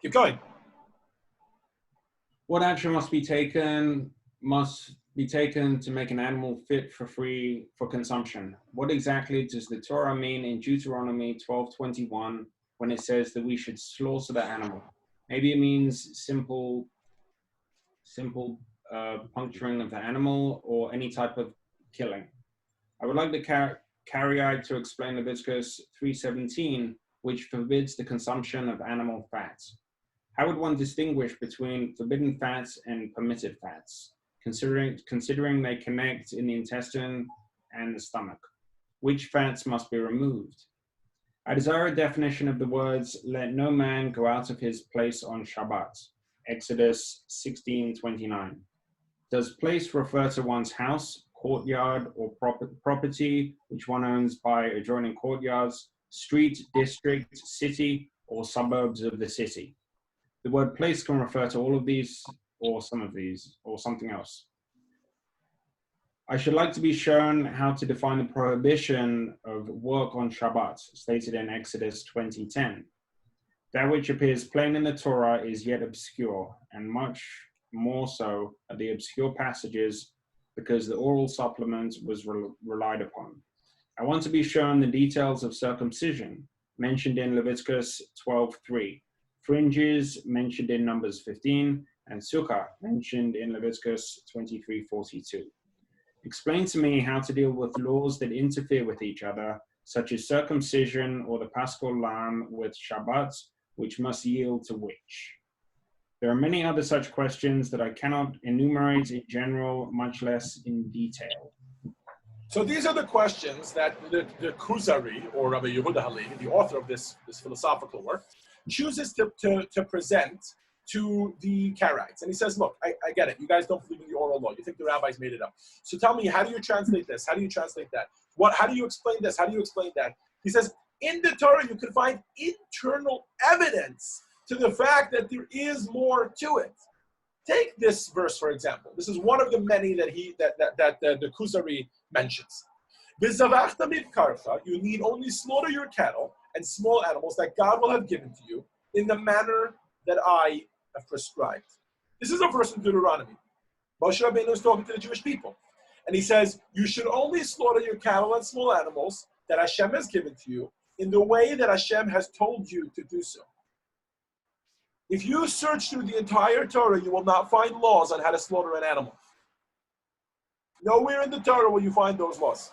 Keep going. What action must be taken to make an animal fit for consumption? What exactly does the Torah mean in Deuteronomy 12:21 when it says that we should slaughter the animal? Maybe it means simple puncturing of the animal or any type of killing. I would like the Karaite to explain Leviticus 3:17, which forbids the consumption of animal fats. How would one distinguish between forbidden fats and permitted fats, considering they connect in the intestine and the stomach? Which fats must be removed? I desire a definition of the words, "Let no man go out of his place on Shabbat," Exodus 16:29. Does place refer to one's house, courtyard, or property which one owns by adjoining courtyards, street, district, city, or suburbs of the city? The word place can refer to all of these, or some of these, or something else. I should like to be shown how to define the prohibition of work on Shabbat, stated in Exodus 20:10. That which appears plain in the Torah is yet obscure, and much more so are the obscure passages because the oral supplement was relied upon. I want to be shown the details of circumcision mentioned in Leviticus 12:3, fringes mentioned in Numbers 15, and sukkah mentioned in Leviticus 23:42. Explain to me how to deal with laws that interfere with each other, such as circumcision or the Paschal lamb with Shabbat, which must yield to which. There are many other such questions that I cannot enumerate in general, much less in detail. So these are the questions that the Kuzari, or Rabbi Yehuda Halevi, the author of this philosophical work, chooses to present to the Karaites. And he says, look, I get it. You guys don't believe in the oral law. You think the rabbis made it up. So tell me, how do you translate this? How do you translate that? How do you explain this? How do you explain that? He says, in the Torah, you can find internal evidence to the fact that there is more to it. Take this verse, for example. This is one of the many that the Kuzari mentions. You need only slaughter your cattle and small animals that God will have given to you in the manner that I have prescribed. This is a verse in Deuteronomy. Moshe Rabbeinu is talking to the Jewish people. And he says, you should only slaughter your cattle and small animals that Hashem has given to you in the way that Hashem has told you to do so. If you search through the entire Torah, you will not find laws on how to slaughter an animal. Nowhere in the Torah will you find those laws.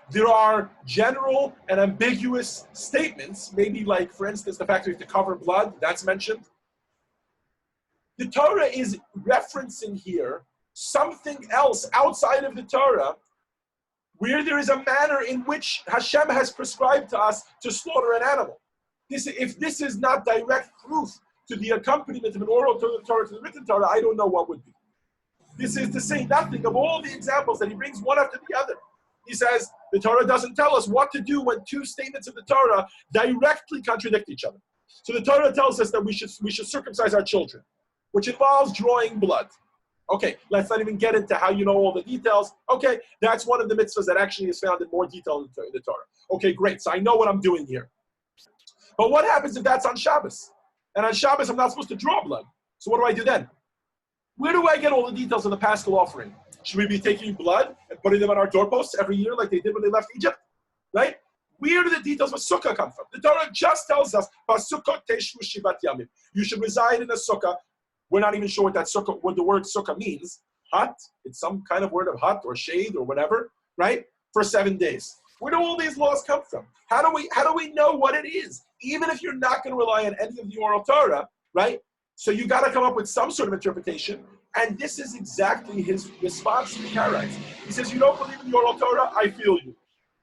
There are general and ambiguous statements, maybe like, for instance, the fact that you have to cover blood, that's mentioned. The Torah is referencing here something else outside of the Torah where there is a manner in which Hashem has prescribed to us to slaughter an animal. If this is not direct proof to the accompaniment of an oral Torah to the written Torah, I don't know what would be. This is to say nothing of all the examples that he brings one after the other. He says the Torah doesn't tell us what to do when two statements of the Torah directly contradict each other. So the Torah tells us that we should circumcise our children, which involves drawing blood. Okay, let's not even get into how you know all the details. Okay, that's one of the mitzvahs that actually is found in more detail in the Torah. Okay, great, so I know what I'm doing here. But what happens if that's on Shabbos? And on Shabbos, I'm not supposed to draw blood. So what do I do then? Where do I get all the details of the Paschal offering? Should we be taking blood and putting them on our doorposts every year like they did when they left Egypt? Right? Where do the details of sukkah come from? The Torah just tells us, you should reside in a sukkah. We're not even sure what the word sukkah means. Hut, it's some kind of word of hut or shade or whatever, right? For 7 days. Where do all these laws come from? How do we know what it is? Even if you're not going to rely on any of the oral Torah, right? So you got to come up with some sort of interpretation. And this is exactly his response to the Karaites. He says, you don't believe in the oral Torah? I feel you.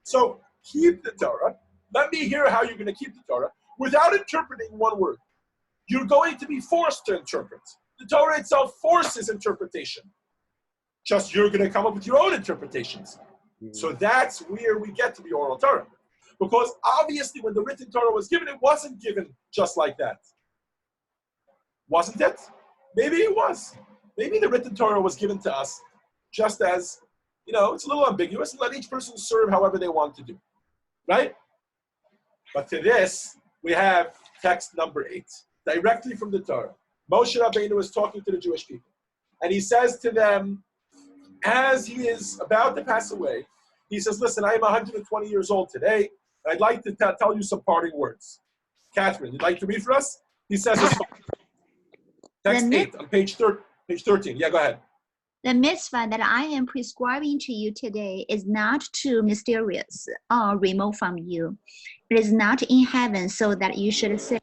So keep the Torah. Let me hear how you're going to keep the Torah without interpreting one word. You're going to be forced to interpret. The Torah itself forces interpretation. Just you're going to come up with your own interpretations. So that's where we get to the oral Torah. Because obviously when the written Torah was given, it wasn't given just like that. Wasn't it? Maybe it was. Maybe the written Torah was given to us just as, it's a little ambiguous, and let each person serve however they want to do. Right? But to this, we have text number 8, directly from the Torah. Moshe Rabbeinu is talking to the Jewish people. And he says to them, as he is about to pass away, he says, listen, I am 120 years old today. I'd like to tell you some parting words. Catherine, you'd like to read for us? He says, text 8 on page 13. Yeah, go ahead. The mitzvah that I am prescribing to you today is not too mysterious or remote from you. It is not in heaven so that you should say,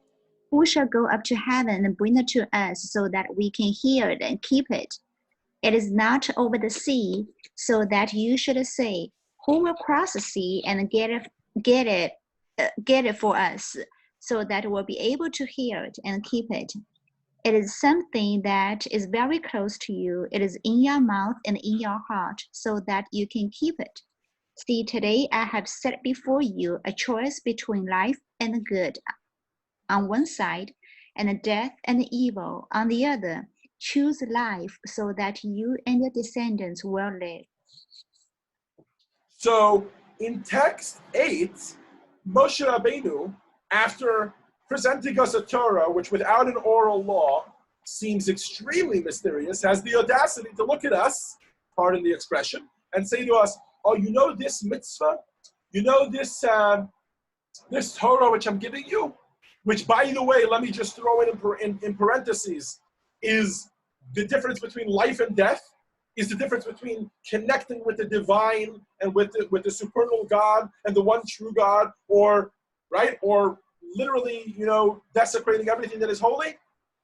who shall go up to heaven and bring it to us so that we can hear it and keep it? It is not over the sea so that you should say, who will cross the sea and get it for us so that we'll be able to hear it and keep it? It is something that is very close to you. It is in your mouth and in your heart so that you can keep it. See, today I have set before you a choice between life and good on one side and death and evil on the other. Choose life so that you and your descendants will live. So in text 8, Moshe Rabbeinu after presenting us a Torah, which without an oral law seems extremely mysterious, has the audacity to look at us, pardon the expression, and say to us, oh, you know this mitzvah? You know this, this Torah which I'm giving you? Which, by the way, let me just throw in parentheses, is the difference between life and death, is the difference between connecting with the divine and with the supernal God and the one true God, or, right, or literally, you know, desecrating everything that is holy.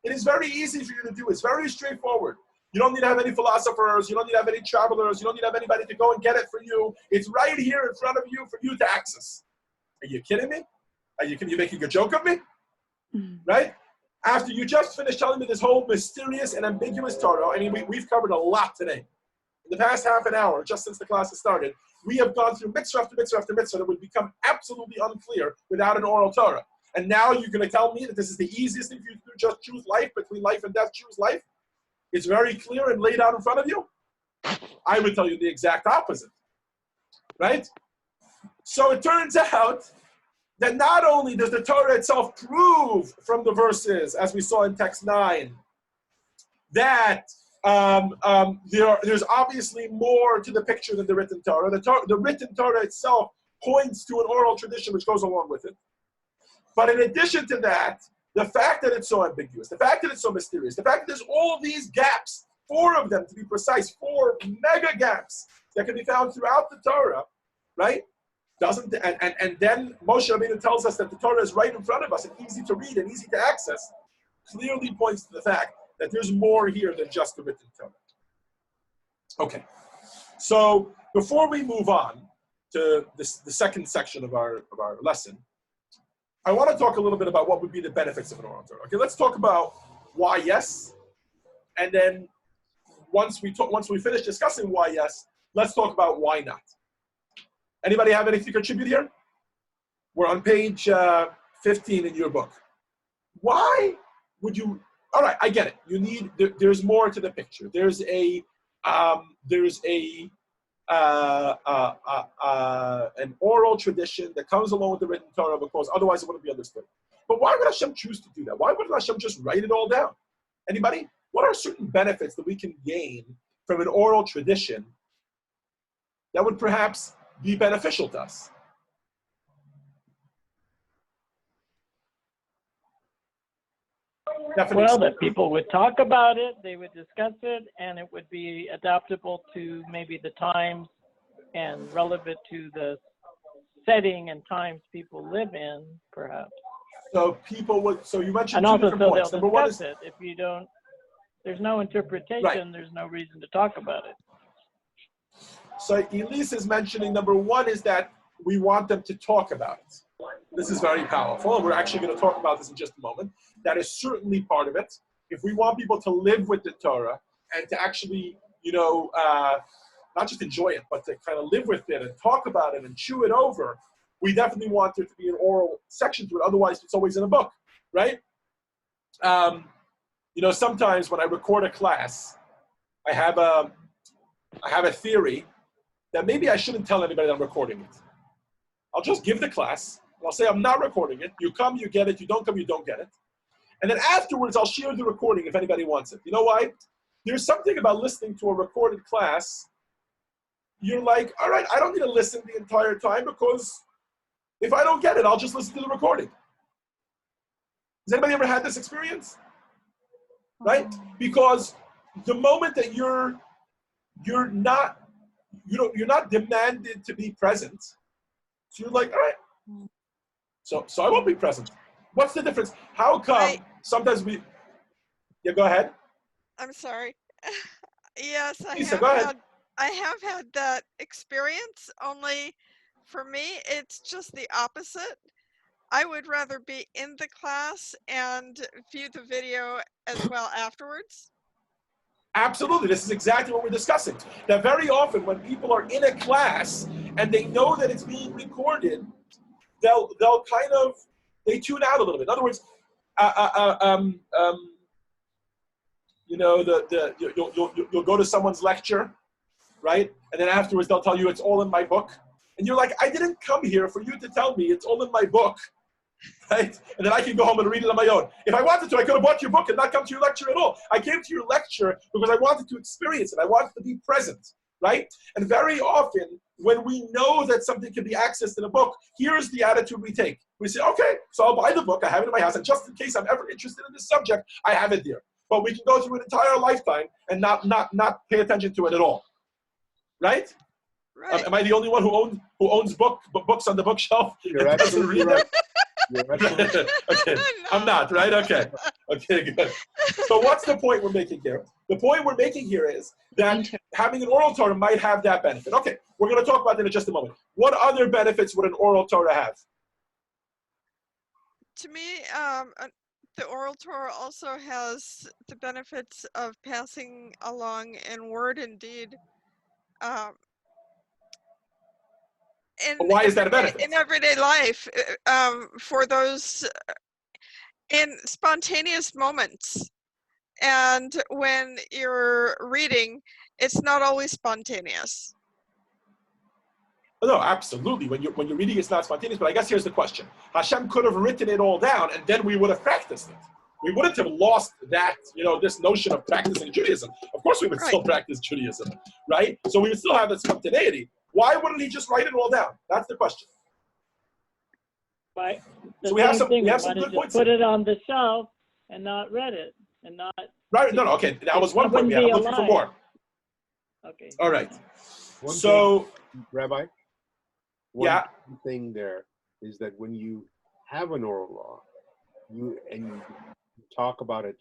It is very easy for you to do. It's very straightforward. You don't need to have any philosophers. You don't need to have any travelers. You don't need to have anybody to go and get it for you. It's right here in front of you for you to access. Are you kidding me? Are you making a joke of me? Right? After you just finished telling me this whole mysterious and ambiguous Torah, and we've covered a lot today. In the past half an hour, just since the class has started, we have gone through mitzvah after mitzvah after mitzvah that would become absolutely unclear without an oral Torah. And now you're going to tell me that this is the easiest thing for you to do, just choose life, between life and death, choose life? It's very clear and laid out in front of you? I would tell you the exact opposite, right? So it turns out that not only does the Torah itself prove from the verses, as we saw in text 9, that there's obviously more to the picture than the written Torah. The written Torah itself points to an oral tradition which goes along with it. But in addition to that, the fact that it's so ambiguous, the fact that it's so mysterious, the fact that there's all these gaps, 4 of them to be precise, 4 mega gaps that can be found throughout the Torah, right? And then Moshe Rabbeinu tells us that the Torah is right in front of us and easy to read and easy to access, clearly points to the fact that there's more here than just the written Torah. Okay, so before we move on to the second section of our lesson, I want to talk a little bit about what would be the benefits of an oral Torah. Okay, let's talk about why yes, and then once we finish discussing why yes, let's talk about why not. Anybody have anything to contribute here? We're on page 15 in your book. Why would you? All right, I get it. You need. There's more to the picture. There's an oral tradition that comes along with the written Torah, because otherwise it wouldn't be understood. But why would Hashem choose to do that? Why wouldn't Hashem just write it all down? Anybody? What are certain benefits that we can gain from an oral tradition that would perhaps be beneficial to us? Well, that people would talk about it, they would discuss it, and it would be adaptable to maybe the times and relevant to the setting and times people live in, perhaps. So people would. So you mentioned and two also different so points. they'll Number one discuss is, it. If you don't, there's no interpretation. Right. There's no reason to talk about it. So Elise is mentioning number one is that we want them to talk about it. This is very powerful, and we're actually going to talk about this in just a moment. That is certainly part of it. If we want people to live with the Torah and to actually, not just enjoy it, but to kind of live with it and talk about it and chew it over, we definitely want there to be an oral section to it. Otherwise, it's always in a book, right? Sometimes when I record a class, I have a theory that maybe I shouldn't tell anybody that I'm recording it. I'll just give the class, and I'll say I'm not recording it. You come, you get it. You don't come, you don't get it. And then afterwards, I'll share the recording if anybody wants it. You know why? There's something about listening to a recorded class. You're like, all right, I don't need to listen the entire time, because if I don't get it, I'll just listen to the recording. Has anybody ever had this experience? Right? Because the moment that you're not demanded to be present, so you're like, all right, so I won't be present. What's the difference? How come sometimes we? Yeah, go ahead. I'm sorry. Yes, I have had that experience. Only for me, it's just the opposite. I would rather be in the class and view the video as well afterwards. Absolutely. This is exactly what we're discussing. That very often when people are in a class and they know that it's being recorded, they'll kind of, they tune out a little bit. In other words, you'll go to someone's lecture, right? And then afterwards they'll tell you it's all in my book. And you're like, I didn't come here for you to tell me it's all in my book right? And then I can go home and read it on my own. If I wanted to, I could have bought your book and not come to your lecture at all. I came to your lecture because I wanted to experience it. I wanted to be present, right? And very often, when we know that something can be accessed in a book, here's the attitude we take. We say, okay, so I'll buy the book, I have it in my house, and just in case I'm ever interested in this subject, I have it there. But we can go through an entire lifetime and not pay attention to it at all, right? Right. Am I the only one who owns books on the bookshelf? You're absolutely right. Okay, No. I'm not, right? Okay, good. So what's the point we're making here? The point we're making here is that having an oral Torah might have that benefit. Okay, we're going to talk about that in just a moment. What other benefits would an oral Torah have? To me, the oral Torah also has the benefits of passing along in word and deed. Why is that a benefit? In everyday life, for those in spontaneous moments. And when you're reading, it's not always spontaneous. No, absolutely. When you're reading, it's not spontaneous. But I guess here's the question: Hashem could have written it all down, and then we would have practiced it. We wouldn't have lost that, this notion of practicing Judaism. Of course, we would still practice Judaism, right? So we would still have that spontaneity. Why wouldn't he just write it all down? That's the question. Right. So we have some good points. Put it on the shelf and not read it, and not. Right. No. Okay. That was one point. We had. I'm looking for more. Okay. All right. Rabbi. One thing there is that when you have an oral law, you talk about it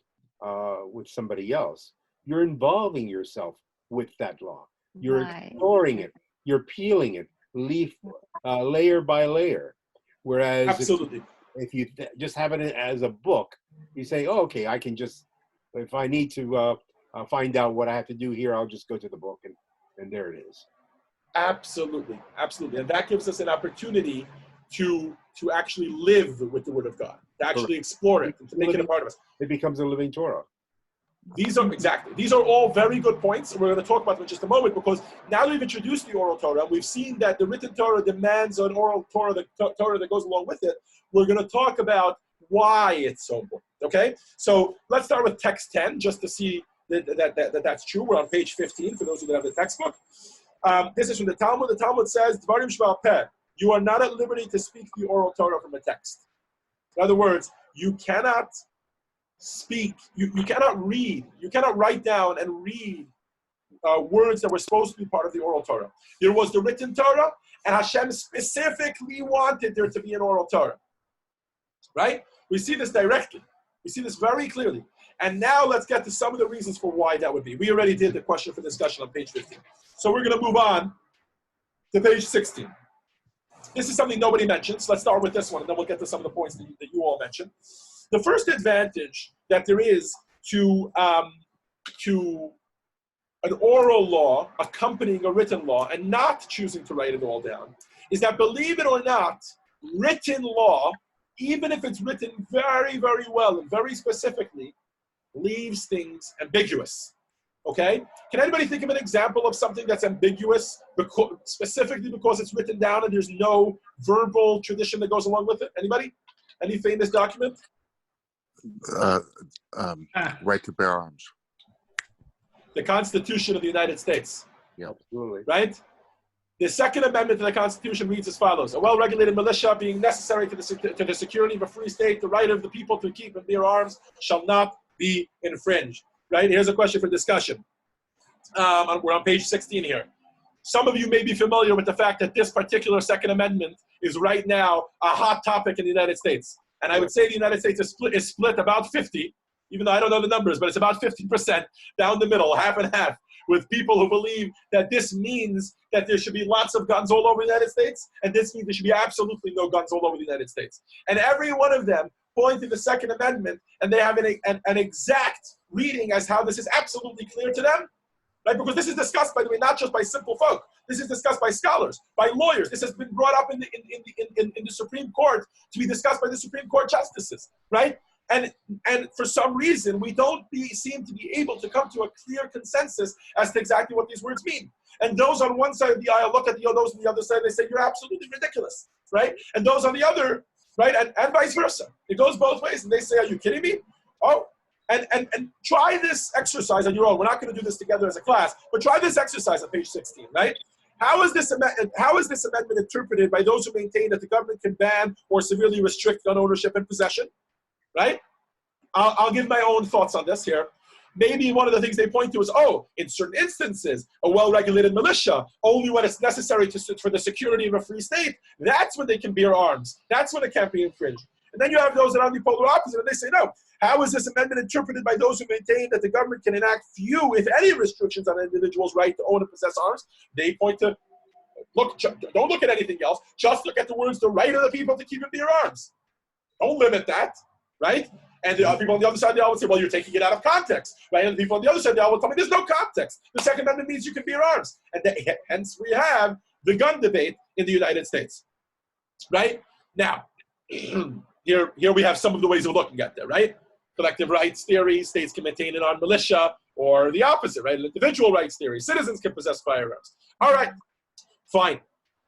with somebody else, you're involving yourself with that law. You're exploring it. You're peeling it layer by layer. Whereas absolutely, if you just have it as a book, you say, oh, okay, I can just, if I need to find out what I have to do here, I'll just go to the book and there it is. Absolutely, absolutely. And that gives us an opportunity to actually live with the Word of God, to actually explore it, and to make it a part of us. It becomes a living Torah. These are all very good points. We're going to talk about them in just a moment, because now that we've introduced the oral Torah, we've seen that the written Torah demands an oral Torah, the Torah that goes along with it. We're going to talk about why it's so important. Okay? So let's start with text 10, just to see that's true. We're on page 15, for those who don't have the textbook. This is from the Talmud. The Talmud says, Dvarim sheba'al peh. You are not at liberty to speak the oral Torah from a text. In other words, you cannot speak, you cannot read, you cannot write down and read words that were supposed to be part of the oral Torah. There was the written Torah, and Hashem specifically wanted there to be an oral Torah. Right? We see this directly. We see this very clearly. And now let's get to some of the reasons for why that would be. We already did the question for discussion on page 15. So we're going to move on to page 16. This is something nobody mentions. Let's start with this one, and then we'll get to some of the points that you all mentioned. The first advantage that there is to an oral law accompanying a written law and not choosing to write it all down is that, believe it or not, written law, even if it's written very, very well and very specifically, leaves things ambiguous. Okay? Can anybody think of an example of something that's ambiguous specifically because it's written down and there's no verbal tradition that goes along with it? Anybody? Any famous document? Right to bear arms. The Constitution of the United States. Yeah, absolutely. Right? The Second Amendment to the Constitution reads as follows: a well-regulated militia being necessary to the security of a free state, the right of the people to keep and bear arms shall not be infringed. Right? Here's a question for discussion. We're on page 16 here. Some of you may be familiar with the fact that this particular Second Amendment is right now a hot topic in the United States. And I would say the United States is split about 50, even though I don't know the numbers, but it's about 50% down the middle, half and half, with people who believe that this means that there should be lots of guns all over the United States, and this means there should be absolutely no guns all over the United States. And every one of them point to the Second Amendment, and they have an exact reading as how this is absolutely clear to them, right? Because this is discussed, by the way, not just by simple folk. This is discussed by scholars, by lawyers. This has been brought up in the Supreme Court to be discussed by the Supreme Court justices, right? And for some reason, we don't seem to be able to come to a clear consensus as to exactly what these words mean. And those on one side of the aisle look at those on the other side, they say, you're absolutely ridiculous, right? And those on the other right? And vice versa. It goes both ways, and they say, are you kidding me? Oh, and try this exercise on your own. We're not going to do this together as a class, but try this exercise on page 16, right? How is this amendment interpreted by those who maintain that the government can ban or severely restrict gun ownership and possession, right? I'll give my own thoughts on this here. Maybe one of the things they point to is, oh, in certain instances, a well-regulated militia, only when it's necessary for the security of a free state, that's when they can bear arms. That's when it can't be infringed. And then you have those that are the polar opposite, and they say, no, how is this amendment interpreted by those who maintain that the government can enact few, if any, restrictions on an individual's right to own and possess arms? They point to, don't look at anything else, just look at the words, the right of the people to keep and bear arms. Don't limit that, right? And the people on the other side of the aisle would say, well, you're taking it out of context, right? And the people on the other side of the aisle would tell me, there's no context. The Second Amendment means you can bear arms. And hence we have the gun debate in the United States, right? Now, here we have some of the ways of looking at that, right? Collective rights theory, states can maintain an armed militia, or the opposite, right? Individual rights theory, citizens can possess firearms. All right, fine.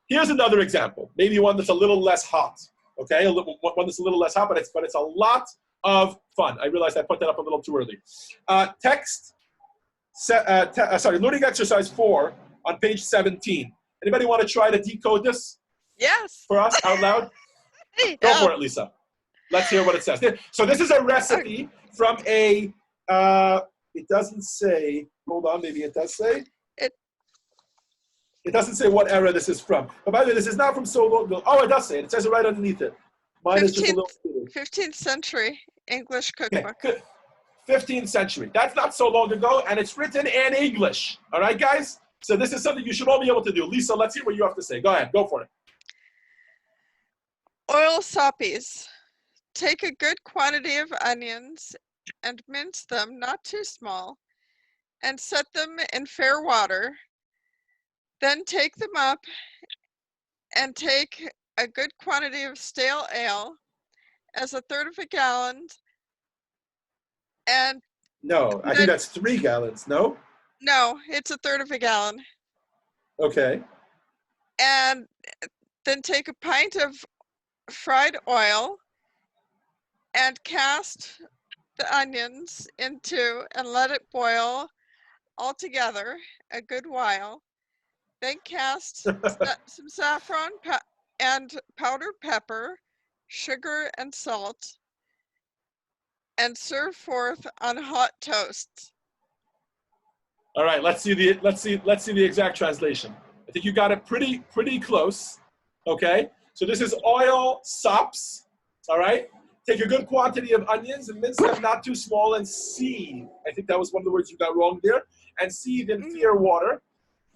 Here's another example, maybe one that's a little less hot, okay? One that's a little less hot, but it's a lot of fun. I realized I put that up a little too early. Learning exercise 4 on page 17. Anybody want to try to decode this? Yes. For us out loud? Go for it, Lisa. Let's hear what it says. So this is a recipe from a, it doesn't say, hold on, maybe it does say. It doesn't say what era this is from. But by the way, this is not from so long ago. Oh, it does say it. It says it right underneath it. Mine is just a little 15th century English cookbook. Okay. 15th century. That's not so long ago, and it's written in English. All right, guys? So this is something you should all be able to do. Lisa, let's hear what you have to say. Go ahead. Go for it. Oil soppies. Take a good quantity of onions and mince them, not too small, and set them in fair water. Then take them up and take a good quantity of stale ale, as a third of a gallon, and no, I think that's 3 gallons. No, it's a third of a gallon. Okay. And then take a pint of fried oil and cast the onions into and let it boil all together a good while. Then cast some saffron and powdered pepper, sugar and salt, and serve forth on hot toast. All right, let's see the exact translation. I think you got it pretty close. Okay, so this is oil sops. All right, take a good quantity of onions and mince them not too small and seethe. I think that was one of the words you got wrong there. And seethe in fair water.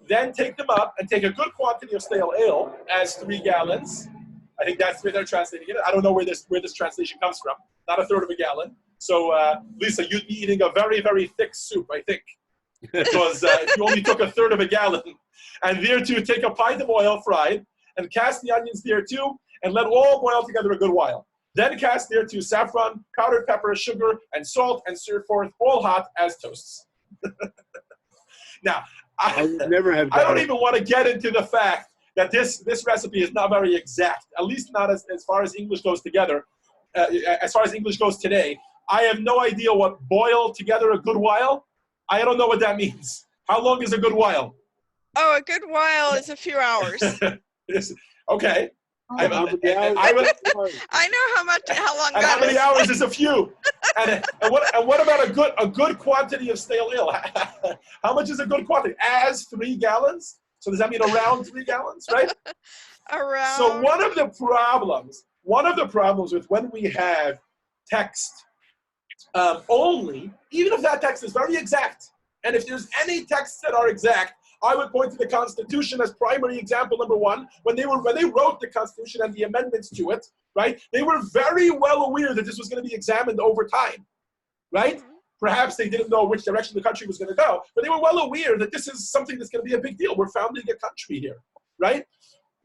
Then take them up and take a good quantity of stale ale as 3 gallons. I think that's where they're translating it. I don't know where this translation comes from. Not a third of a gallon. So Lisa, you'd be eating a very, very thick soup, I think. Because if you only took a third of a gallon. And thereto take a pint of oil fried and cast the onions thereto and let all boil together a good while. Then cast thereto saffron, powdered pepper, sugar, and salt and serve forth all hot as toasts. Now, I don't even want to get into the fact that this recipe is not very exact, at least not as far as English goes together. As far as English goes today, I have no idea what boil together a good while. I don't know what that means. How long is a good while? Oh, a good while is a few hours. Okay. I know how long. And how many hours is a few? And what about a good quantity of stale ale? How much is a good quantity? As 3 gallons? So does that mean around 3 gallons, right? Around. So one of the problems with when we have text only, even if that text is very exact, and if there's any texts that are exact, I would point to the Constitution as primary example number 1. When they wrote the Constitution and the amendments to it, right? They were very well aware that this was going to be examined over time, right? Mm-hmm. Perhaps they didn't know which direction the country was going to go, but they were well aware that this is something that's going to be a big deal. We're founding a country here, right?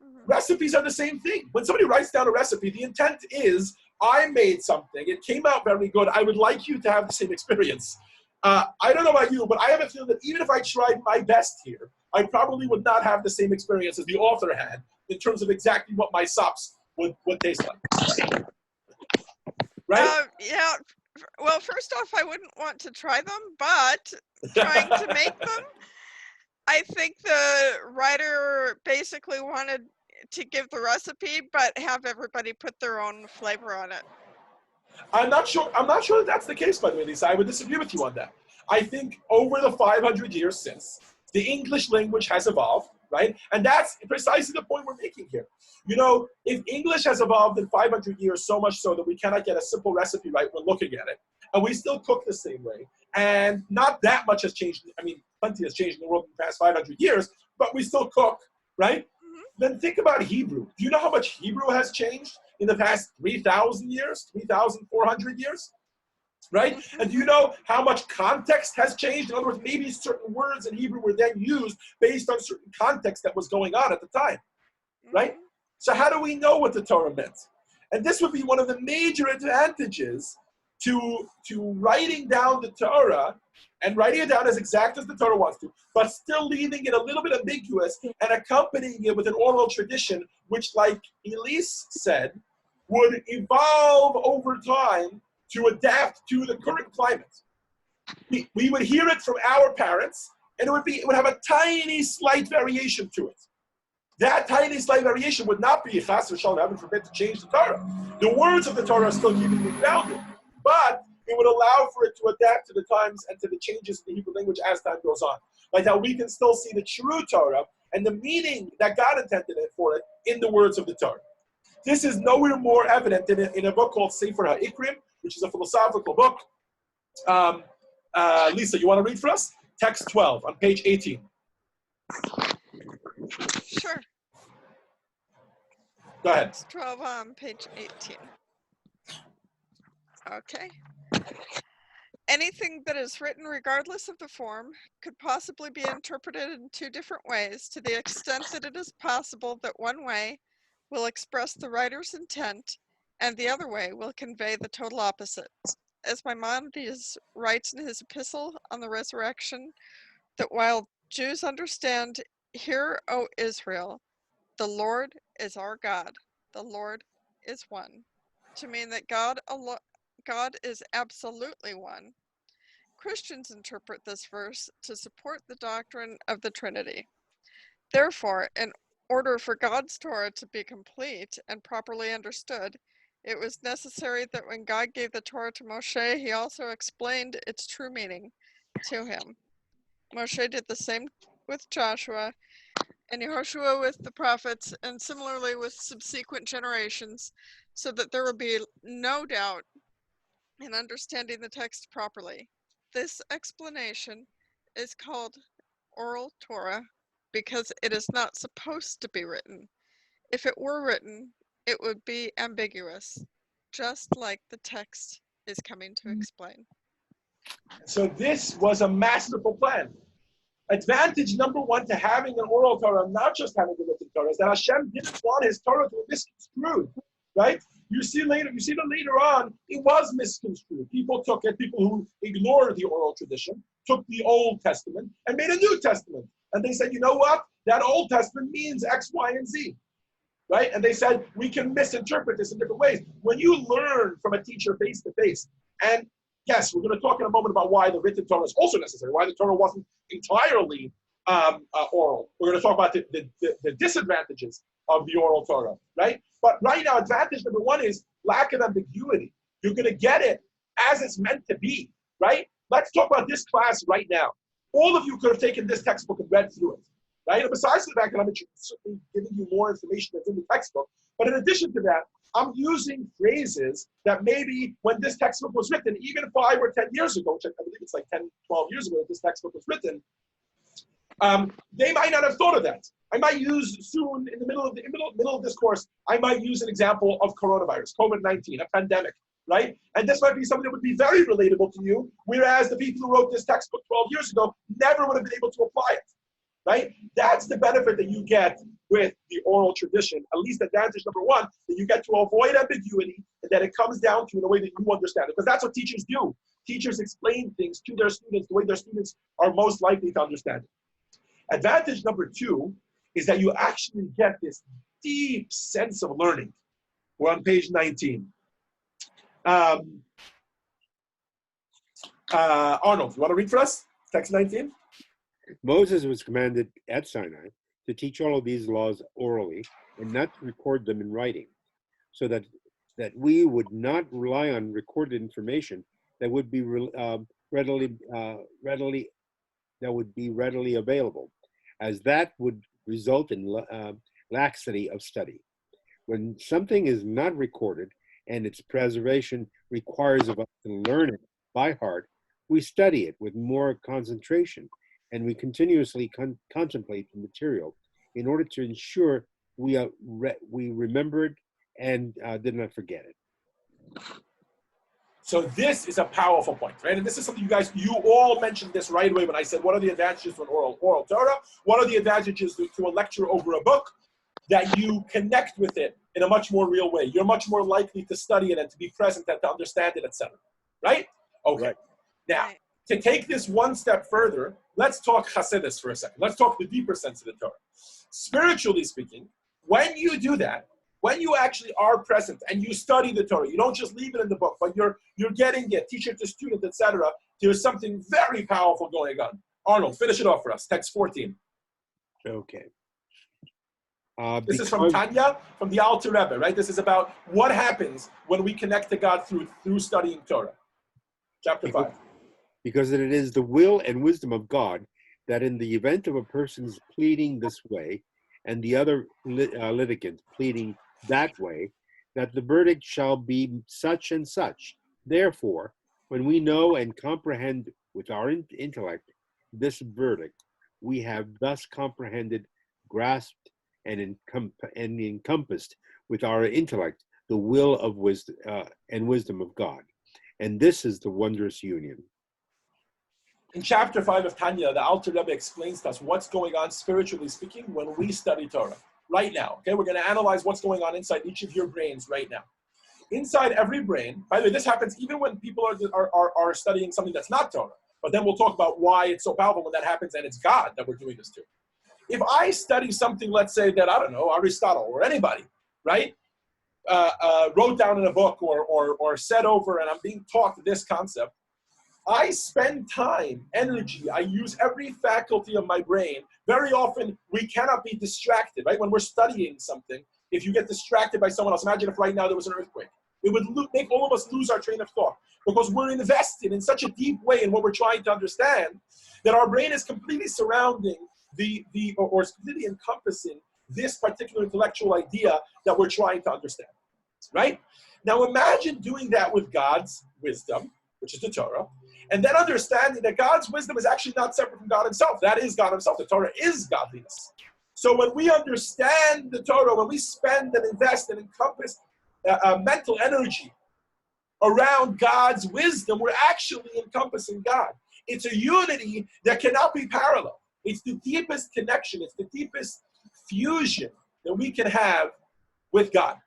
Mm-hmm. Recipes are the same thing. When somebody writes down a recipe, the intent is, I made something. It came out very good. I would like you to have the same experience. I don't know about you, but I have a feeling that even if I tried my best here, I probably would not have the same experience as the author had in terms of exactly what my sops would taste like. Right? Yeah. Well, first off, I wouldn't want to try them, but trying to make them, I think the writer basically wanted to give the recipe, but have everybody put their own flavor on it. I'm not sure that that's the case, by the way, Lisa. I would disagree with you on that. I think over the 500 years since, the English language has evolved, right? And that's precisely the point we're making here. You know, if English has evolved in 500 years so much so that we cannot get a simple recipe right when looking at it, and we still cook the same way, and not that much has changed. I mean, plenty has changed in the world in the past 500 years, but we still cook, right? Mm-hmm. Then think about Hebrew. Do you know how much Hebrew has changed in the past 3,000 years, 3,400 years? Right? And do you know how much context has changed? In other words, maybe certain words in Hebrew were then used based on certain context that was going on at the time, right? So how do we know what the Torah meant? And this would be one of the major advantages to writing down the Torah and writing it down as exact as the Torah wants to, but still leaving it a little bit ambiguous and accompanying it with an oral tradition, which, like Elise said, would evolve over time to adapt to the current climate. We would hear it from our parents, and it would have a tiny slight variation to it. That tiny slight variation would not be chas v'shalom, heaven forbid, to change the Torah. The words of the Torah are still keeping it grounded, but it would allow for it to adapt to the times and to the changes in the Hebrew language as time goes on. Like how we can still see the true Torah and the meaning that God intended it for it in the words of the Torah. This is nowhere more evident than in a book called Sefer HaIkrim, which is a philosophical book. Lisa, you want to read for us? Text 12 on page 18. Sure. Go ahead. Text 12 on page 18. Okay. Anything that is written, regardless of the form, could possibly be interpreted in two different ways, to the extent that it is possible that one way will express the writer's intent and the other way will convey the total opposite. As Maimonides writes in his epistle on the resurrection, that while Jews understand, "Hear, O Israel, the Lord is our God, the Lord is one," to mean that God is absolutely one. Christians interpret this verse to support the doctrine of the Trinity. Therefore, in order for God's Torah to be complete and properly understood, it was necessary that when God gave the Torah to Moshe, he also explained its true meaning to him. Moshe did the same with Joshua, and Yehoshua with the prophets, and similarly with subsequent generations, so that there will be no doubt in understanding the text properly. This explanation is called oral Torah because it is not supposed to be written. If it were written, it would be ambiguous, just like the text is coming to explain. So this was a masterful plan. Advantage number one to having an oral Torah, not just having the written Torah, is that Hashem didn't want his Torah to be misconstrued, right? You see that later on, it was misconstrued. People took it, people who ignored the oral tradition, took the Old Testament and made a New Testament. And they said, you know what? That Old Testament means X, Y, and Z, right? And they said, we can misinterpret this in different ways. When you learn from a teacher face to face, and yes, we're going to talk in a moment about why the written Torah is also necessary, why the Torah wasn't entirely oral. We're going to talk about the disadvantages of the oral Torah, right? But right now, advantage number one is lack of ambiguity. You're going to get it as it's meant to be, right? Let's talk about this class right now. All of you could have taken this textbook and read through it, right? And besides the fact that I'm certainly giving you more information that's in the textbook, but in addition to that, I'm using phrases that maybe when this textbook was written, even 5 or 10 years ago, which I believe it's like 10, 12 years ago that this textbook was written, they might not have thought of that. I might use soon, in the middle of this course, I might use an example of coronavirus, COVID-19, a pandemic, right? And this might be something that would be very relatable to you, whereas the people who wrote this textbook 12 years ago never would have been able to apply it, right? That's the benefit that you get with the oral tradition, at least advantage number one, that you get to avoid ambiguity and that it comes down to in a way that you understand it, because that's what teachers do. Teachers explain things to their students the way their students are most likely to understand it. Advantage number two is that you actually get this deep sense of learning. We're on page 19. Arnold, you want to read for us? Text 19? Moses was commanded at Sinai to teach all of these laws orally and not to record them in writing, so that we would not rely on recorded information that would be readily available, as that would result in laxity of study. When something is not recorded and its preservation requires of us to learn it by heart, we study it with more concentration, and we continuously contemplate the material in order to ensure we remembered and did not forget it. So this is a powerful point, right? And this is something you all mentioned this right away when I said, what are the advantages to an oral Torah? What are the advantages to a lecture over a book? That you connect with it in a much more real way. You're much more likely to study it and to be present and to understand it, etc. Right? Okay. Right. Now, to take this one step further, let's talk Hasidus for a second. Let's talk the deeper sense of the Torah. Spiritually speaking, when you do that, when you actually are present and you study the Torah, you don't just leave it in the book, but you're getting it, teacher to student, etc. There's something very powerful going on. Arnold, finish it off for us. Text 14. Okay. This is from Tanya, from the Alter Rebbe, right? This is about what happens when we connect to God through studying Torah. Chapter 5. Because it is the will and wisdom of God that in the event of a person's pleading this way and the other litigant pleading that way, that the verdict shall be such and such. Therefore, when we know and comprehend with our intellect this verdict, we have thus comprehended, grasped, and encompassed with our intellect the will of wisdom and wisdom of God. And this is the wondrous union. In chapter 5 of Tanya, the Alter Rebbe explains to us what's going on spiritually speaking when we study Torah. Right now, okay? We're going to analyze what's going on inside each of your brains right now. Inside every brain, by the way, this happens even when people are studying something that's not Torah. But then we'll talk about why it's so powerful when that happens and it's God that we're doing this to. If I study something, let's say that, I don't know, Aristotle or anybody, right, wrote down in a book or said over and I'm being taught this concept, I spend time, energy, I use every faculty of my brain. Very often, we cannot be distracted, right? When we're studying something, if you get distracted by someone else, imagine if right now there was an earthquake. It would make all of us lose our train of thought because we're invested in such a deep way in what we're trying to understand that our brain is completely surrounding or is completely encompassing this particular intellectual idea that we're trying to understand, right? Now imagine doing that with God's wisdom, which is the Torah, and then understanding that God's wisdom is actually not separate from God himself. That is God himself. The Torah is godliness. So when we understand the Torah, when we spend and invest and encompass mental energy around God's wisdom, we're actually encompassing God. It's a unity that cannot be parallel. It's the deepest connection. It's the deepest fusion that we can have with God.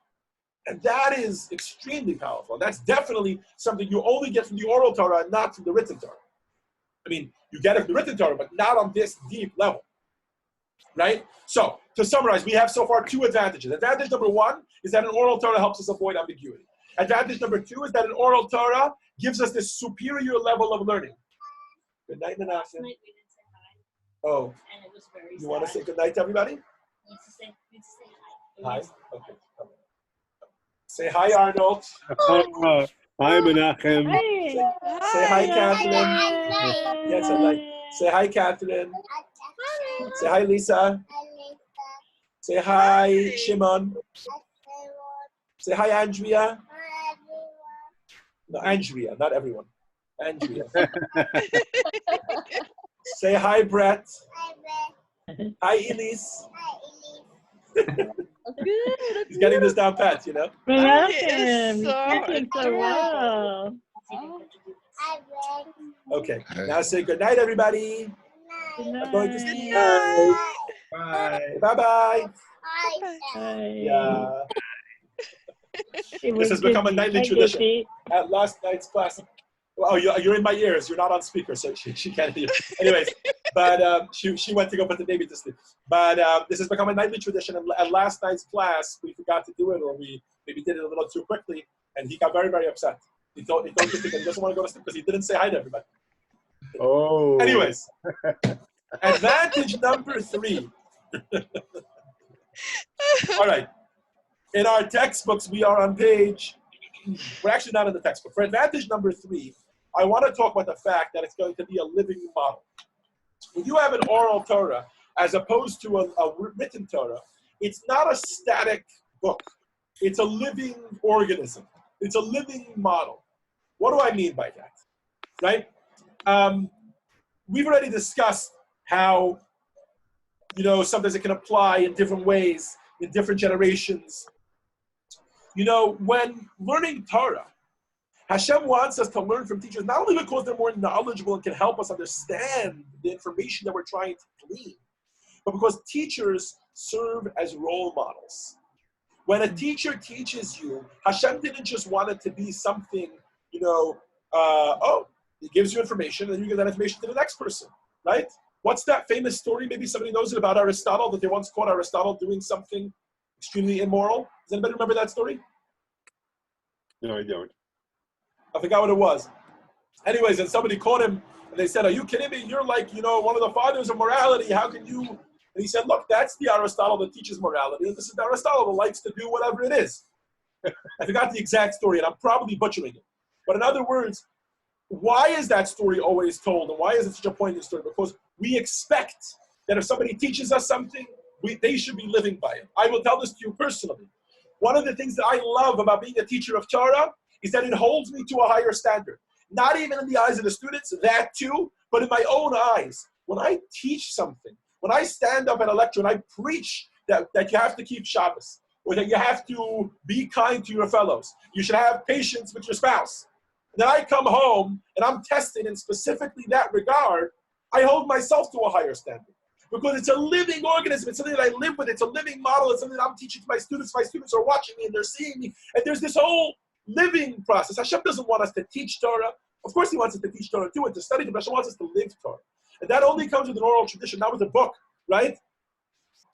And that is extremely powerful. That's definitely something you only get from the oral Torah and not from the written Torah. I mean, you get it from the written Torah, but not on this deep level, right? So, to summarize, we have so far two advantages. Advantage number one is that an oral Torah helps us avoid ambiguity. Advantage number two is that an oral Torah gives us this superior level of learning. Good night, Nanasa. Last night we didn't say hi. Oh. And it was very You sad. want to say good night to everybody? Need to say hi. Hi. Okay. Say hi, Arnold. Hi, Menachem. Say hi, Catherine. Yes, I'd like. Say hi, Catherine. Say hi, Lisa. Say hi, Shimon. Say hi, Andrea. No, Andrea, not everyone. Andrea. Say hi, Brett. Hi, Elise. He's getting this down pat, you know? So well. Okay, now say good night, everybody. Good night. I'm going to sleep. Bye. Bye-bye. Bye. Yeah. It This has was become a good. nightly Hi, tradition. Goody. At last night's class. Oh, you're in my ears. You're not on speaker, so she can't hear. Anyways, But she went to go put the baby to sleep. But this has become a nightly tradition. And at last night's class, we forgot to do it, or we maybe did it a little too quickly, and he got very, very upset. He told me he doesn't want to go to sleep because he didn't say hi to everybody. Oh. Anyways, advantage number 3. All right. In our textbooks, we are on page, we're actually not in the textbook. For advantage number 3, I want to talk about the fact that it's going to be a living model. When you have an oral Torah, as opposed to a written Torah, it's not a static book. It's a living organism. It's a living model. What do I mean by that? Right? We've already discussed how, sometimes it can apply in different ways, in different generations. When learning Torah, Hashem wants us to learn from teachers, not only because they're more knowledgeable and can help us understand the information that we're trying to glean, but because teachers serve as role models. When a teacher teaches you, Hashem didn't just want it to be something, he gives you information and you give that information to the next person, right? What's that famous story? Maybe somebody knows it about Aristotle, that they once caught Aristotle doing something extremely immoral. Does anybody remember that story? No, I don't. I forgot what it was. Anyways, and somebody caught him and they said, "Are you kidding me? You're like, one of the fathers of morality. How can you?" And he said, "Look, that's the Aristotle that teaches morality. And this is the Aristotle that likes to do whatever it is." I forgot the exact story and I'm probably butchering it. But in other words, why is that story always told? And why is it such a poignant story? Because we expect that if somebody teaches us something, they should be living by it. I will tell this to you personally. One of the things that I love about being a teacher of Torah is that it holds me to a higher standard. Not even in the eyes of the students, that too, but in my own eyes. When I teach something, when I stand up at a lecture and I preach that you have to keep Shabbos, or that you have to be kind to your fellows, you should have patience with your spouse. And then I come home and I'm tested in specifically that regard, I hold myself to a higher standard. Because it's a living organism, it's something that I live with, it's a living model, it's something that I'm teaching to my students are watching me and they're seeing me, and there's this whole living process. Hashem doesn't want us to teach Torah. Of course he wants us to teach Torah too and to study it, but Hashem wants us to live Torah. And that only comes with an oral tradition, not with a book, right?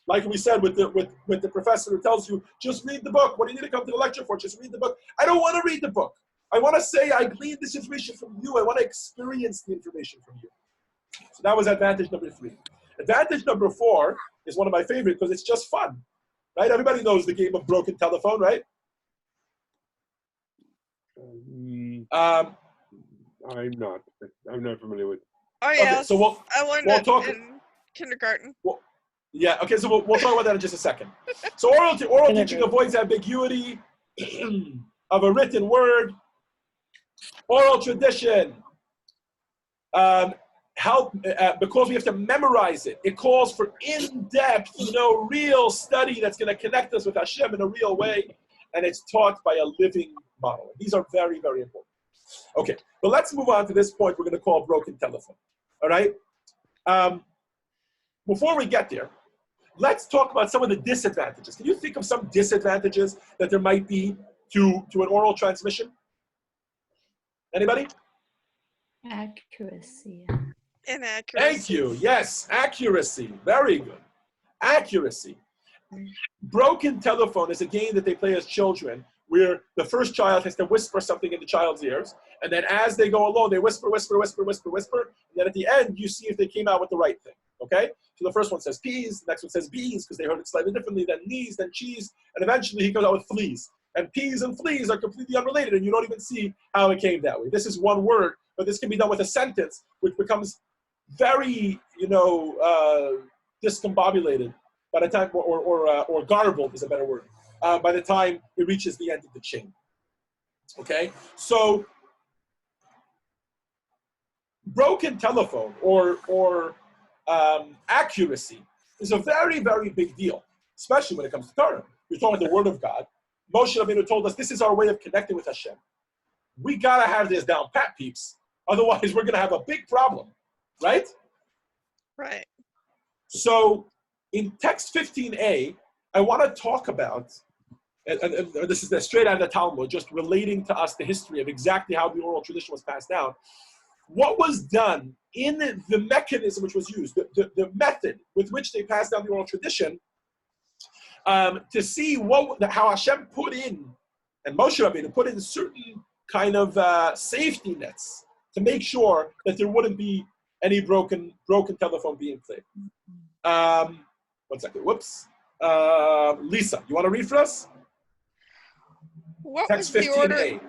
Like we said with the professor who tells you, just read the book. What do you need to come to the lecture for? Just read the book. I don't want to read the book. I want to say I gleaned this information from you. I want to experience the information from you. So that was advantage number 3. Advantage number 4 is one of my favorite because it's just fun, right? Everybody knows the game of broken telephone, right? I'm not familiar with. Oh yes, okay, so I learned it in kindergarten. Yeah, okay, so we'll talk about that in just a second. So oral teaching avoids ambiguity of a written word. Oral tradition because we have to memorize it. It calls for in-depth, real study that's going to connect us with Hashem in a real way, and it's taught by a living model. These are very, very important. Okay, but let's move on to this point we're going to call broken telephone. All right? Before we get there, let's talk about some of the disadvantages. Can you think of some disadvantages that there might be to an oral transmission? Anybody? Accuracy. Inaccuracy. Thank you. Yes, accuracy. Very good. Accuracy. Broken telephone is a game that they play as children where the first child has to whisper something in the child's ears, and then as they go along, they whisper, and then at the end, you see if they came out with the right thing, okay? So the first one says peas, the next one says beans, because they heard it slightly differently, then knees, then cheese, and eventually he comes out with fleas. And peas and fleas are completely unrelated, and you don't even see how it came that way. This is one word, but this can be done with a sentence, which becomes very, discombobulated by the time, or garbled is a better word, by the time it reaches the end of the chain. Okay? So, broken telephone or accuracy is a very, very big deal, especially when it comes to Torah. You're talking the Word of God. Moshe Rabbeinu told us this is our way of connecting with Hashem. We gotta have this down pat, peeps. Otherwise, we're gonna have a big problem, right? Right. So, in text 15a, I want to talk about, and this is straight out of the Talmud, just relating to us the history of exactly how the oral tradition was passed down. what was done in the mechanism which was used, the method with which they passed down the oral tradition, to see how Hashem put in, and Moshe Rabbeinu put in certain kind of safety nets to make sure that there wouldn't be any broken telephone being played. 1 second. Whoops. Lisa, you want to read for us? What Text was the order? 15a.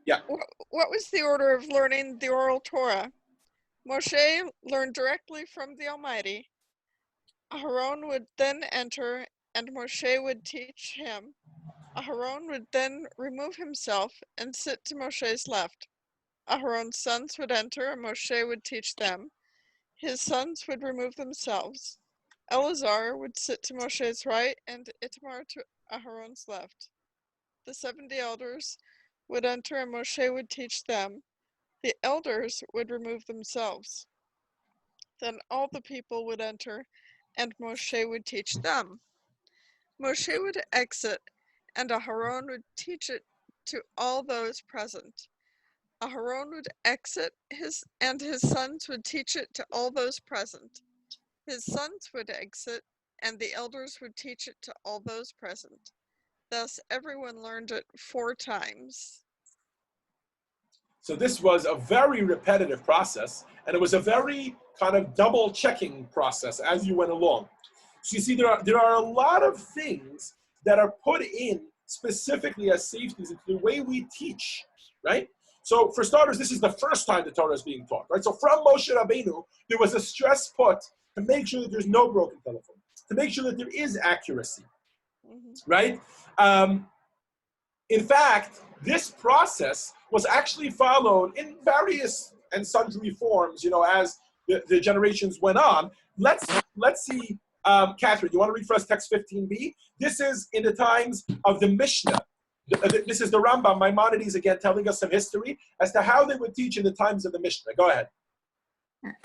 Yeah. What was the order of learning the oral Torah? Moshe learned directly from the Almighty. Aharon would then enter, and Moshe would teach him. Aharon would then remove himself and sit to Moshe's left. Aharon's sons would enter, and Moshe would teach them. His sons would remove themselves. Eleazar would sit to Moshe's right, and Itamar to Aharon's left. The 70 elders would enter, and Moshe would teach them. The elders would remove themselves. Then all the people would enter, and Moshe would teach them. Moshe would exit, and Aharon would teach it to all those present. Aharon would exit, and his sons would teach it to all those present. His sons would exit, and the elders would teach it to all those present. Thus, everyone learned it 4 times. So this was a very repetitive process, and it was a very kind of double-checking process as you went along. So you see, there are a lot of things that are put in specifically as safeties into the way we teach, right? So for starters, this is the first time the Torah is being taught, right? So from Moshe Rabbeinu, there was a stress put to make sure that there's no broken telephone, to make sure that there is accuracy, right? In fact, this process was actually followed in various and sundry forms, as the generations went on. Let's see, Catherine, you want to read for us text 15b? This is in the times of the Mishnah. This is the Rambam, Maimonides again, telling us some history as to how they would teach in the times of the Mishnah. Go ahead.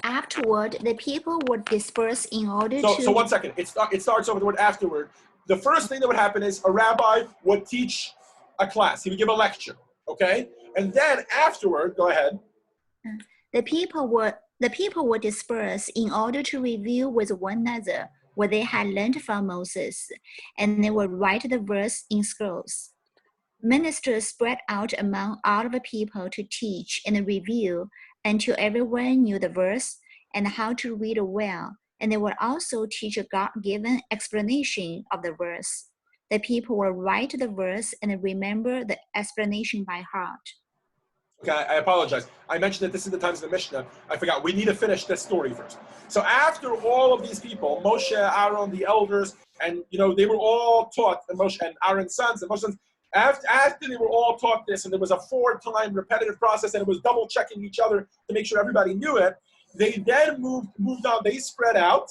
Afterward, the people would disperse in order to... So 1 second. It starts over the word afterward. The first thing that would happen is a rabbi would teach a class. He would give a lecture, okay? And then afterward, go ahead. The people would disperse in order to review with one another what they had learned from Moses, and they would write the verse in scrolls. Ministers spread out among all of the people to teach and review until everyone knew the verse and how to read it well, and they would also teach a God-given explanation of the verse. The people will write the verse and remember the explanation by heart. Okay, I apologize. I mentioned that this is the times of the Mishnah. I forgot. We need to finish this story first. So after all of these people, Moshe, Aaron, the elders, and they were all taught, and Moshe and Aaron's sons and Moshe's sons, after they were all taught this, and there was a 4-time repetitive process, and it was double checking each other to make sure everybody knew it, they then moved on. They spread out,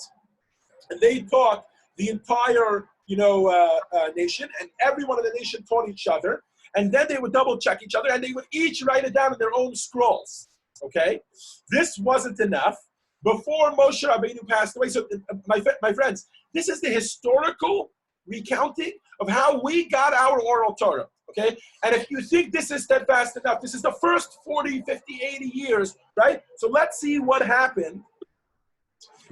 and they taught the entire nation, and everyone in the nation taught each other, and then they would double check each other, and they would each write it down in their own scrolls. Okay, this wasn't enough. Before Moshe Rabbeinu passed away, so my friends, this is the historical recounting of how we got our oral Torah. Okay, and if you think this is steadfast enough, this is the first 40, 50, 80 years, right? So let's see what happened.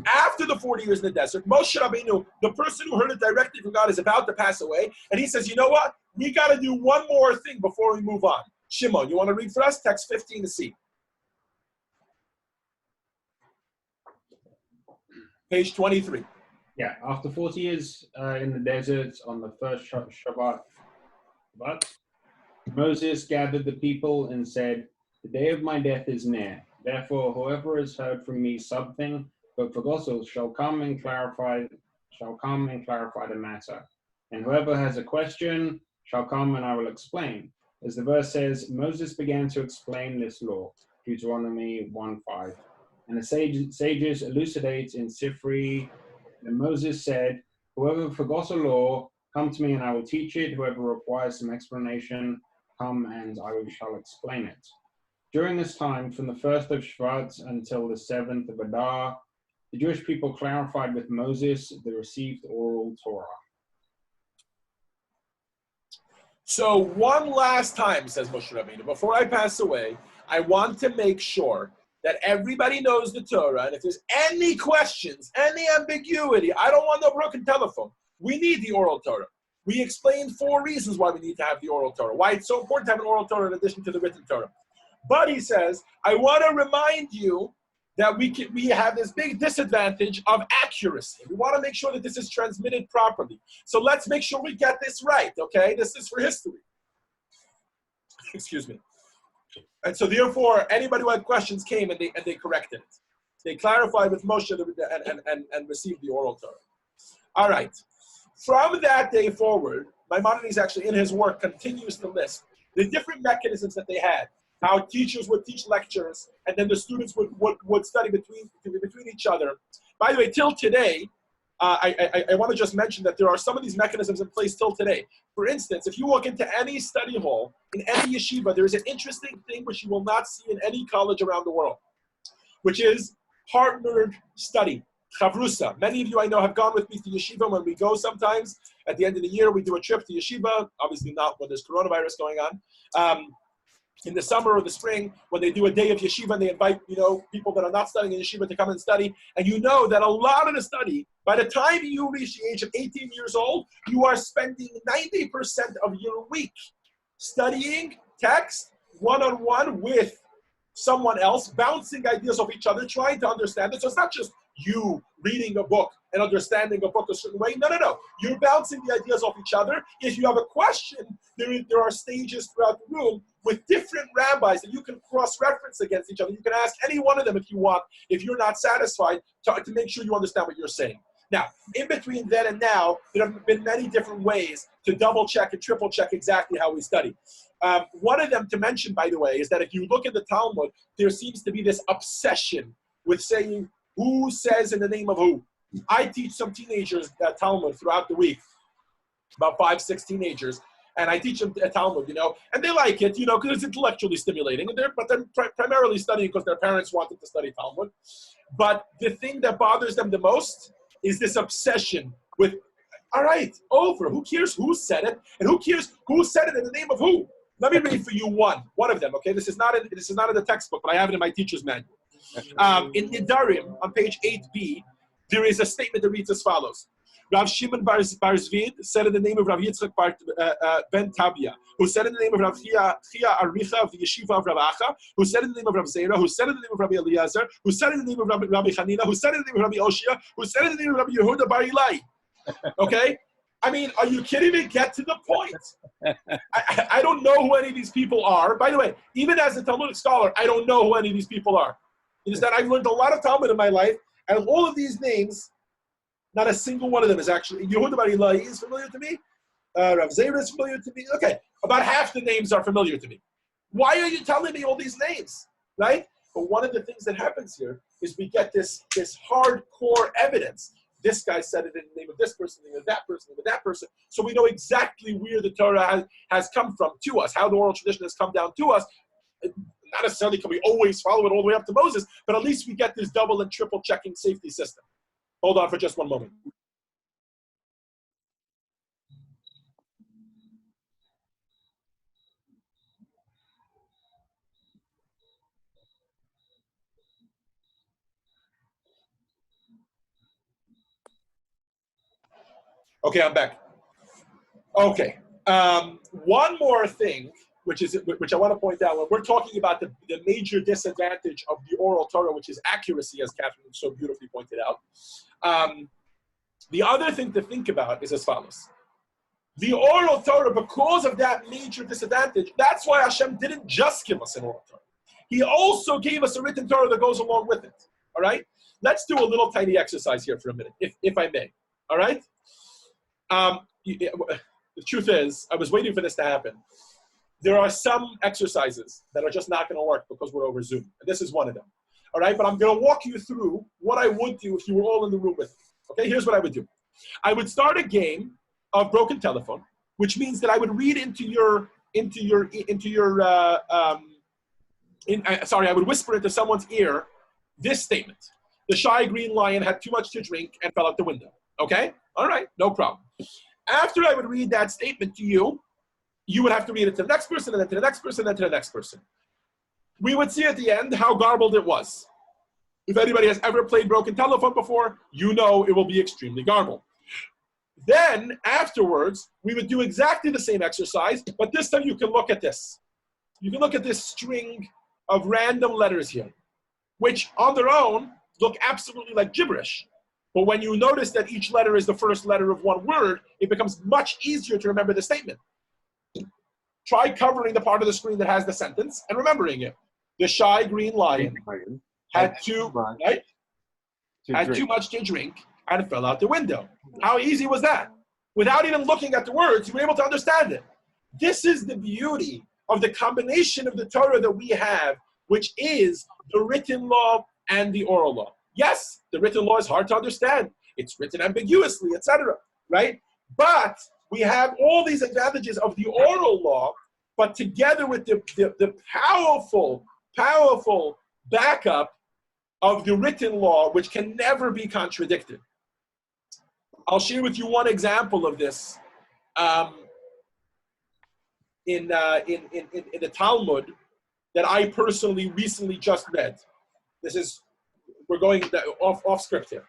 After the 40 years in the desert, Moshe Rabbeinu, the person who heard it directly from God, is about to pass away. And he says, you know what? We got to do one more thing before we move on. Shimon, you want to read for us? Text 15 to see. Page 23. Yeah, after 40 years in the desert on the first Shabbat, Moses gathered the people and said, "The day of my death is near. Therefore, whoever has heard from me something but forgotten shall come and clarify the matter. And whoever has a question shall come and I will explain." As the verse says, Moses began to explain this law, Deuteronomy 1:5. And the sages elucidate in Sifri, and Moses said, "Whoever forgot a law, come to me and I will teach it. Whoever requires some explanation, come and I shall explain it." During this time, from the 1st of Shvat until the 7th of Adar, the Jewish people clarified with Moses the received oral Torah. So one last time, says Moshe Rabbeinu, before I pass away, I want to make sure that everybody knows the Torah, and if there's any questions, any ambiguity, I don't want no broken telephone. We need the oral Torah. We explained 4 reasons why we need to have the oral Torah, why it's so important to have an oral Torah in addition to the written Torah. But he says, I want to remind you that we have this big disadvantage of accuracy. We want to make sure that this is transmitted properly. So let's make sure we get this right, okay? This is for history. Excuse me. And so therefore, anybody who had questions came and they corrected it. They clarified with Moshe and received the oral Torah. All right. From that day forward, Maimonides actually in his work continues to list the different mechanisms that they had. How teachers would teach lectures, and then the students would study between each other. By the way, till today, I want to just mention that there are some of these mechanisms in place till today. For instance, if you walk into any study hall, in any yeshiva, there is an interesting thing which you will not see in any college around the world, which is partnered study, chavrusa. Many of you I know have gone with me to yeshiva when we go sometimes. At the end of the year, we do a trip to yeshiva, obviously not when there's coronavirus going on. In the summer or the spring, when they do a day of yeshiva and they invite, people that are not studying in yeshiva to come and study, and you know that a lot of the study, by the time you reach the age of 18 years old, you are spending 90% of your week studying text one-on-one with someone else, bouncing ideas off each other, trying to understand it. So it's not just you reading a book and understanding a book a certain way. No. You're bouncing the ideas off each other. If you have a question, there are stages throughout the room with different rabbis that you can cross-reference against each other. You can ask any one of them if you want, if you're not satisfied, to make sure you understand what you're saying. Now, in between then and now, there have been many different ways to double-check and triple-check exactly how we study. One of them to mention, by the way, is that if you look at the Talmud, there seems to be this obsession with saying who says in the name of who. I teach some teenagers Talmud throughout the week, about 5-6 teenagers, and I teach them Talmud, and they like it, because it's intellectually stimulating, but they're primarily studying because their parents wanted to study Talmud. But the thing that bothers them the most is this obsession with, all right, over. Who cares who said it, and who cares who said it in the name of who? Let me read for you one of them. Okay, this is not in the textbook, but I have it in my teacher's manual. In Nidarim, on page 8b, there is a statement that reads as follows. Rav Shimon bar Zvid said in the name of Rav Yitzchak ben Tabia, who said in the name of Rav Chia Aricha of the Yeshiva of Rav Acha, who said in the name of Rav Zera, who said in the name of Rabbi Eliezer, who said in the name of Rabbi Chanina, who said in the name of Rabbi Oshia, who said in the name of Rabbi Yehuda bar Ilai. Okay? I mean, are you kidding me? Get to the point. I don't know who any of these people are. By the way, even as a Talmudic scholar, I don't know who any of these people are. You understand? I've learned a lot of Talmud in my life, and all of these names, not a single one of them is actually, Yehuda bar Ilai is familiar to me. Rav Zera is familiar to me. Okay, about half the names are familiar to me. Why are you telling me all these names, right? But one of the things that happens here is we get this hardcore evidence. This guy said it in the name of this person, the name of that person, the name of that person. So we know exactly where the Torah has come from to us, how the oral tradition has come down to us. Not necessarily can we always follow it all the way up to Moses, but at least we get this double and triple checking safety system. Hold on for just one moment. Okay, I'm back. Okay, one more thing, which I want to point out, when we're talking about the major disadvantage of the oral Torah, which is accuracy, as Catherine so beautifully pointed out. The other thing to think about is as follows. The oral Torah, because of that major disadvantage, that's why Hashem didn't just give us an oral Torah. He also gave us a written Torah that goes along with it. All right? Let's do a little tiny exercise here for a minute, if I may. All right? The truth is, I was waiting for this to happen. There are some exercises that are just not going to work because we're over Zoom. And this is one of them. All right? But I'm going to walk you through what I would do if you were all in the room with me. Okay? Here's what I would do. I would start a game of broken telephone, which means that I would read I would whisper into someone's ear this statement. The shy green lion had too much to drink and fell out the window. Okay? All right, no problem. After I would read that statement to you, you would have to read it to the next person, and then to the next person, and then to the next person. we would see at the end how garbled it was. If anybody has ever played broken telephone before, you know it will be extremely garbled. Then afterwards, we would do exactly the same exercise, but this time you can look at this. You can look at this string of random letters here, which on their own look absolutely like gibberish. But when you notice that each letter is the first letter of one word, it becomes much easier to remember the statement. Try covering the part of the screen that has the sentence and remembering it. The shy green lion had too much to drink and fell out the window. How easy was that? Without even looking at the words, you were able to understand it. This is the beauty of the combination of the Torah that we have, which is the written law and the oral law. Yes, the written law is hard to understand. It's written ambiguously, etc., right? But we have all these advantages of the oral law, but together with the powerful backup of the written law, which can never be contradicted. I'll share with you one example of this in the Talmud that I personally recently just read. We're going off script here,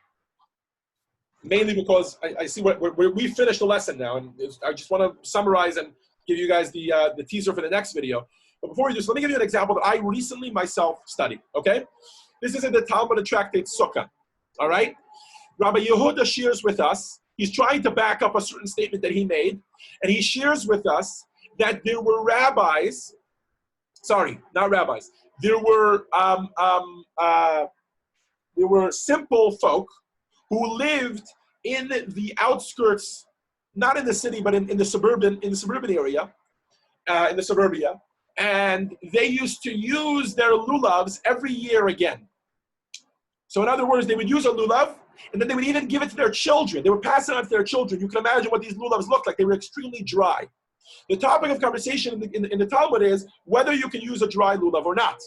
mainly because I see we finished the lesson now, and I just want to summarize and give you guys the teaser for the next video. But before we do, let me give you an example that I recently myself studied. Okay, this is in the Talmud tractate Sukkah. All right, Rabbi Yehuda shares with us. He's trying to back up a certain statement that he made, and he shares with us that there were rabbis. Sorry, not rabbis. There were simple folk who lived in the outskirts, not in the city, but in the suburban area, in the suburbia, and they used to use their lulavs every year again. So in other words, they would use a lulav, and then they would even give it to their children. They would pass it on to their children. You can imagine what these lulavs looked like. They were extremely dry. The topic of conversation in the Talmud is whether you can use a dry lulav or not.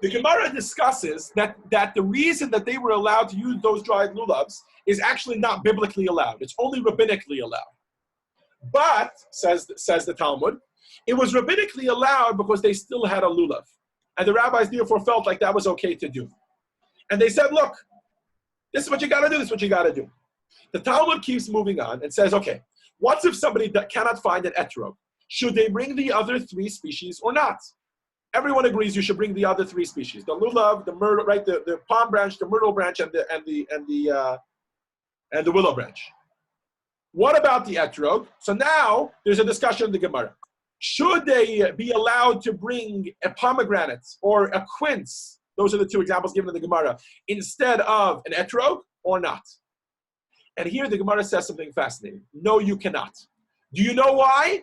The Gemara discusses that the reason that they were allowed to use those dried lulavs is actually not biblically allowed. It's only rabbinically allowed. But, says the Talmud, it was rabbinically allowed because they still had a lulav. And the rabbis therefore felt like that was okay to do. And they said, look, this is what you got to do, this is what you got to do. The Talmud keeps moving on and says, okay, what if somebody that cannot find an etrog? Should they bring the other three species or not? Everyone agrees you should bring the other three species: the lulav, the myrtle, right, the palm branch, the myrtle branch, and the willow branch. What about the etrog? So now there's a discussion in the Gemara. Should they be allowed to bring a pomegranate or a quince? Those are the two examples given in the Gemara, instead of an etrog or not. And here the Gemara says something fascinating. No, you cannot. Do you know why?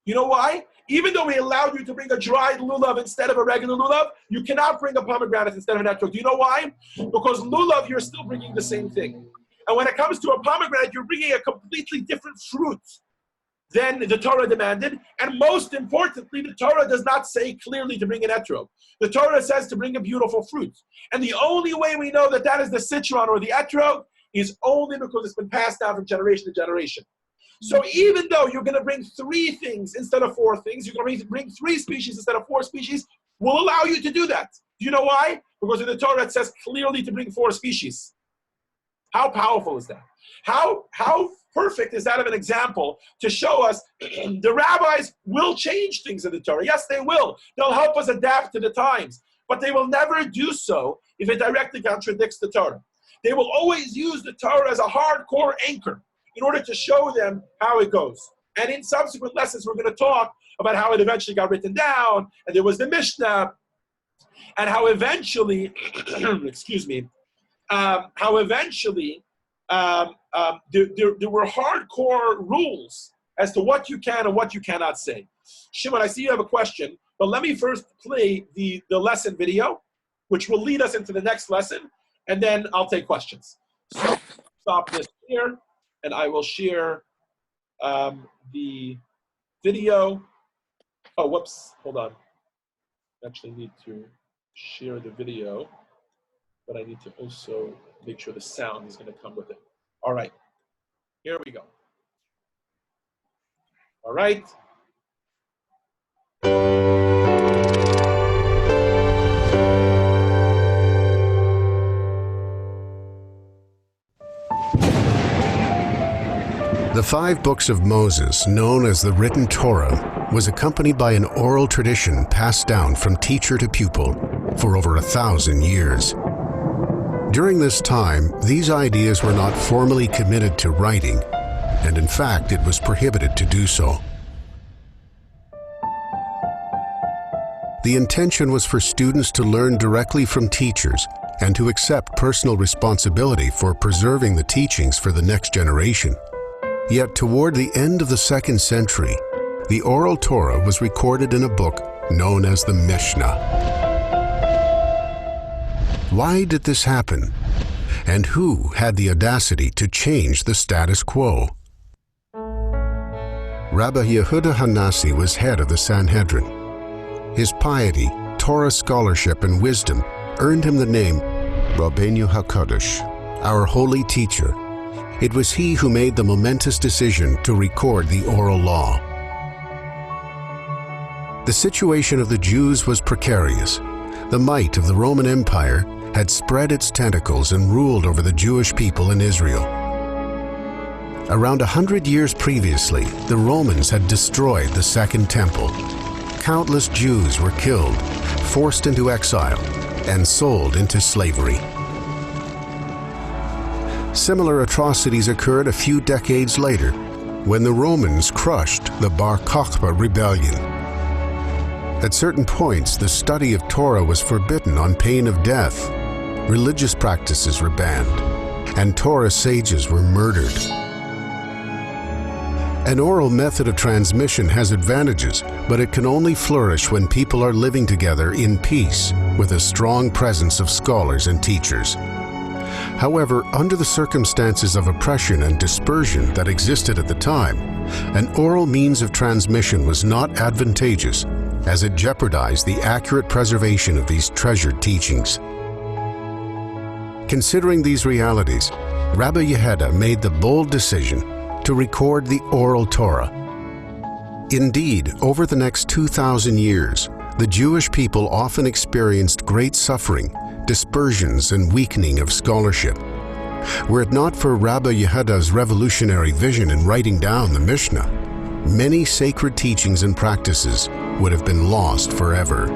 You know why? Even though we allowed you to bring a dried lulav instead of a regular lulav, you cannot bring a pomegranate instead of an etrog. Do you know why? Because lulav, you're still bringing the same thing. And when it comes to a pomegranate, you're bringing a completely different fruit than the Torah demanded. And most importantly, the Torah does not say clearly to bring an etrog. The Torah says to bring a beautiful fruit. And the only way we know that that is the citron or the etrog is only because it's been passed down from generation to generation. So even though you're going to bring three things instead of four things, you're going to bring three species instead of four species, we'll allow you to do that. Do you know why? Because in the Torah it says clearly to bring four species. How powerful is that? How perfect is that of an example to show us the rabbis will change things in the Torah? Yes, they will. They'll help us adapt to the times. But they will never do so if it directly contradicts the Torah. They will always use the Torah as a hardcore anchor in order to show them how it goes. And in subsequent lessons, we're going to talk about how it eventually got written down, and there was the Mishnah, and how eventually, excuse me, there were hardcore rules as to what you can and what you cannot say. Shimon, I see you have a question, but let me first play the lesson video, which will lead us into the next lesson, and then I'll take questions. So stop this here. And I will share the video. Oh, whoops, hold on. I actually need to share the video, but I need to also make sure the sound is going to come with it. All right, here we go. All right. The 5 books of Moses, known as the written Torah, was accompanied by an oral tradition passed down from teacher to pupil for over 1,000 years. During this time, these ideas were not formally committed to writing, and in fact, it was prohibited to do so. The intention was for students to learn directly from teachers and to accept personal responsibility for preserving the teachings for the next generation. Yet toward the end of the 2nd century, the oral Torah was recorded in a book known as the Mishnah. Why did this happen? And who had the audacity to change the status quo? Rabbi Yehuda Hanassi was head of the Sanhedrin. His piety, Torah scholarship, and wisdom earned him the name Rabbeinu HaKadosh, our holy teacher. It was he who made the momentous decision to record the oral law. The situation of the Jews was precarious. The might of the Roman Empire had spread its tentacles and ruled over the Jewish people in Israel. Around 100 years previously, the Romans had destroyed the Second Temple. Countless Jews were killed, forced into exile, and sold into slavery. Similar atrocities occurred a few decades later when the Romans crushed the Bar Kokhba rebellion. At certain points, the study of Torah was forbidden on pain of death. Religious practices were banned, and Torah sages were murdered. An oral method of transmission has advantages, but it can only flourish when people are living together in peace with a strong presence of scholars and teachers. However, under the circumstances of oppression and dispersion that existed at the time, an oral means of transmission was not advantageous, as it jeopardized the accurate preservation of these treasured teachings. Considering these realities, Rabbi Yehuda made the bold decision to record the oral Torah. Indeed, over the next 2,000 years, the Jewish people often experienced great suffering, dispersions, and weakening of scholarship. Were it not for Rabbi Yehuda's revolutionary vision in writing down the Mishnah, many sacred teachings and practices would have been lost forever.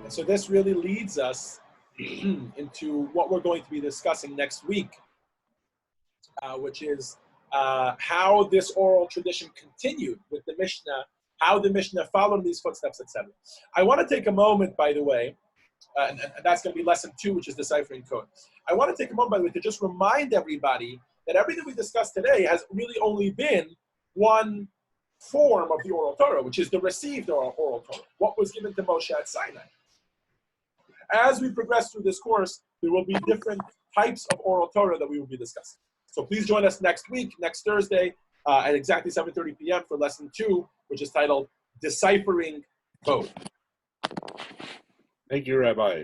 So this really leads us into what we're going to be discussing next week, which is how this oral tradition continued with the Mishnah, how the Mishnah followed these footsteps, etc. I want to take a moment, by the way, and that's going to be lesson 2, which is deciphering code. I want to take a moment, by the way, to just remind everybody that everything we discussed today has really only been one form of the oral Torah, which is the received oral Torah, what was given to Moshe at Sinai. As we progress through this course, there will be different types of oral Torah that we will be discussing. So please join us next week, next Thursday, at exactly 7:30 p.m. for lesson 2, which is titled Deciphering Code. Thank you, Rabbi.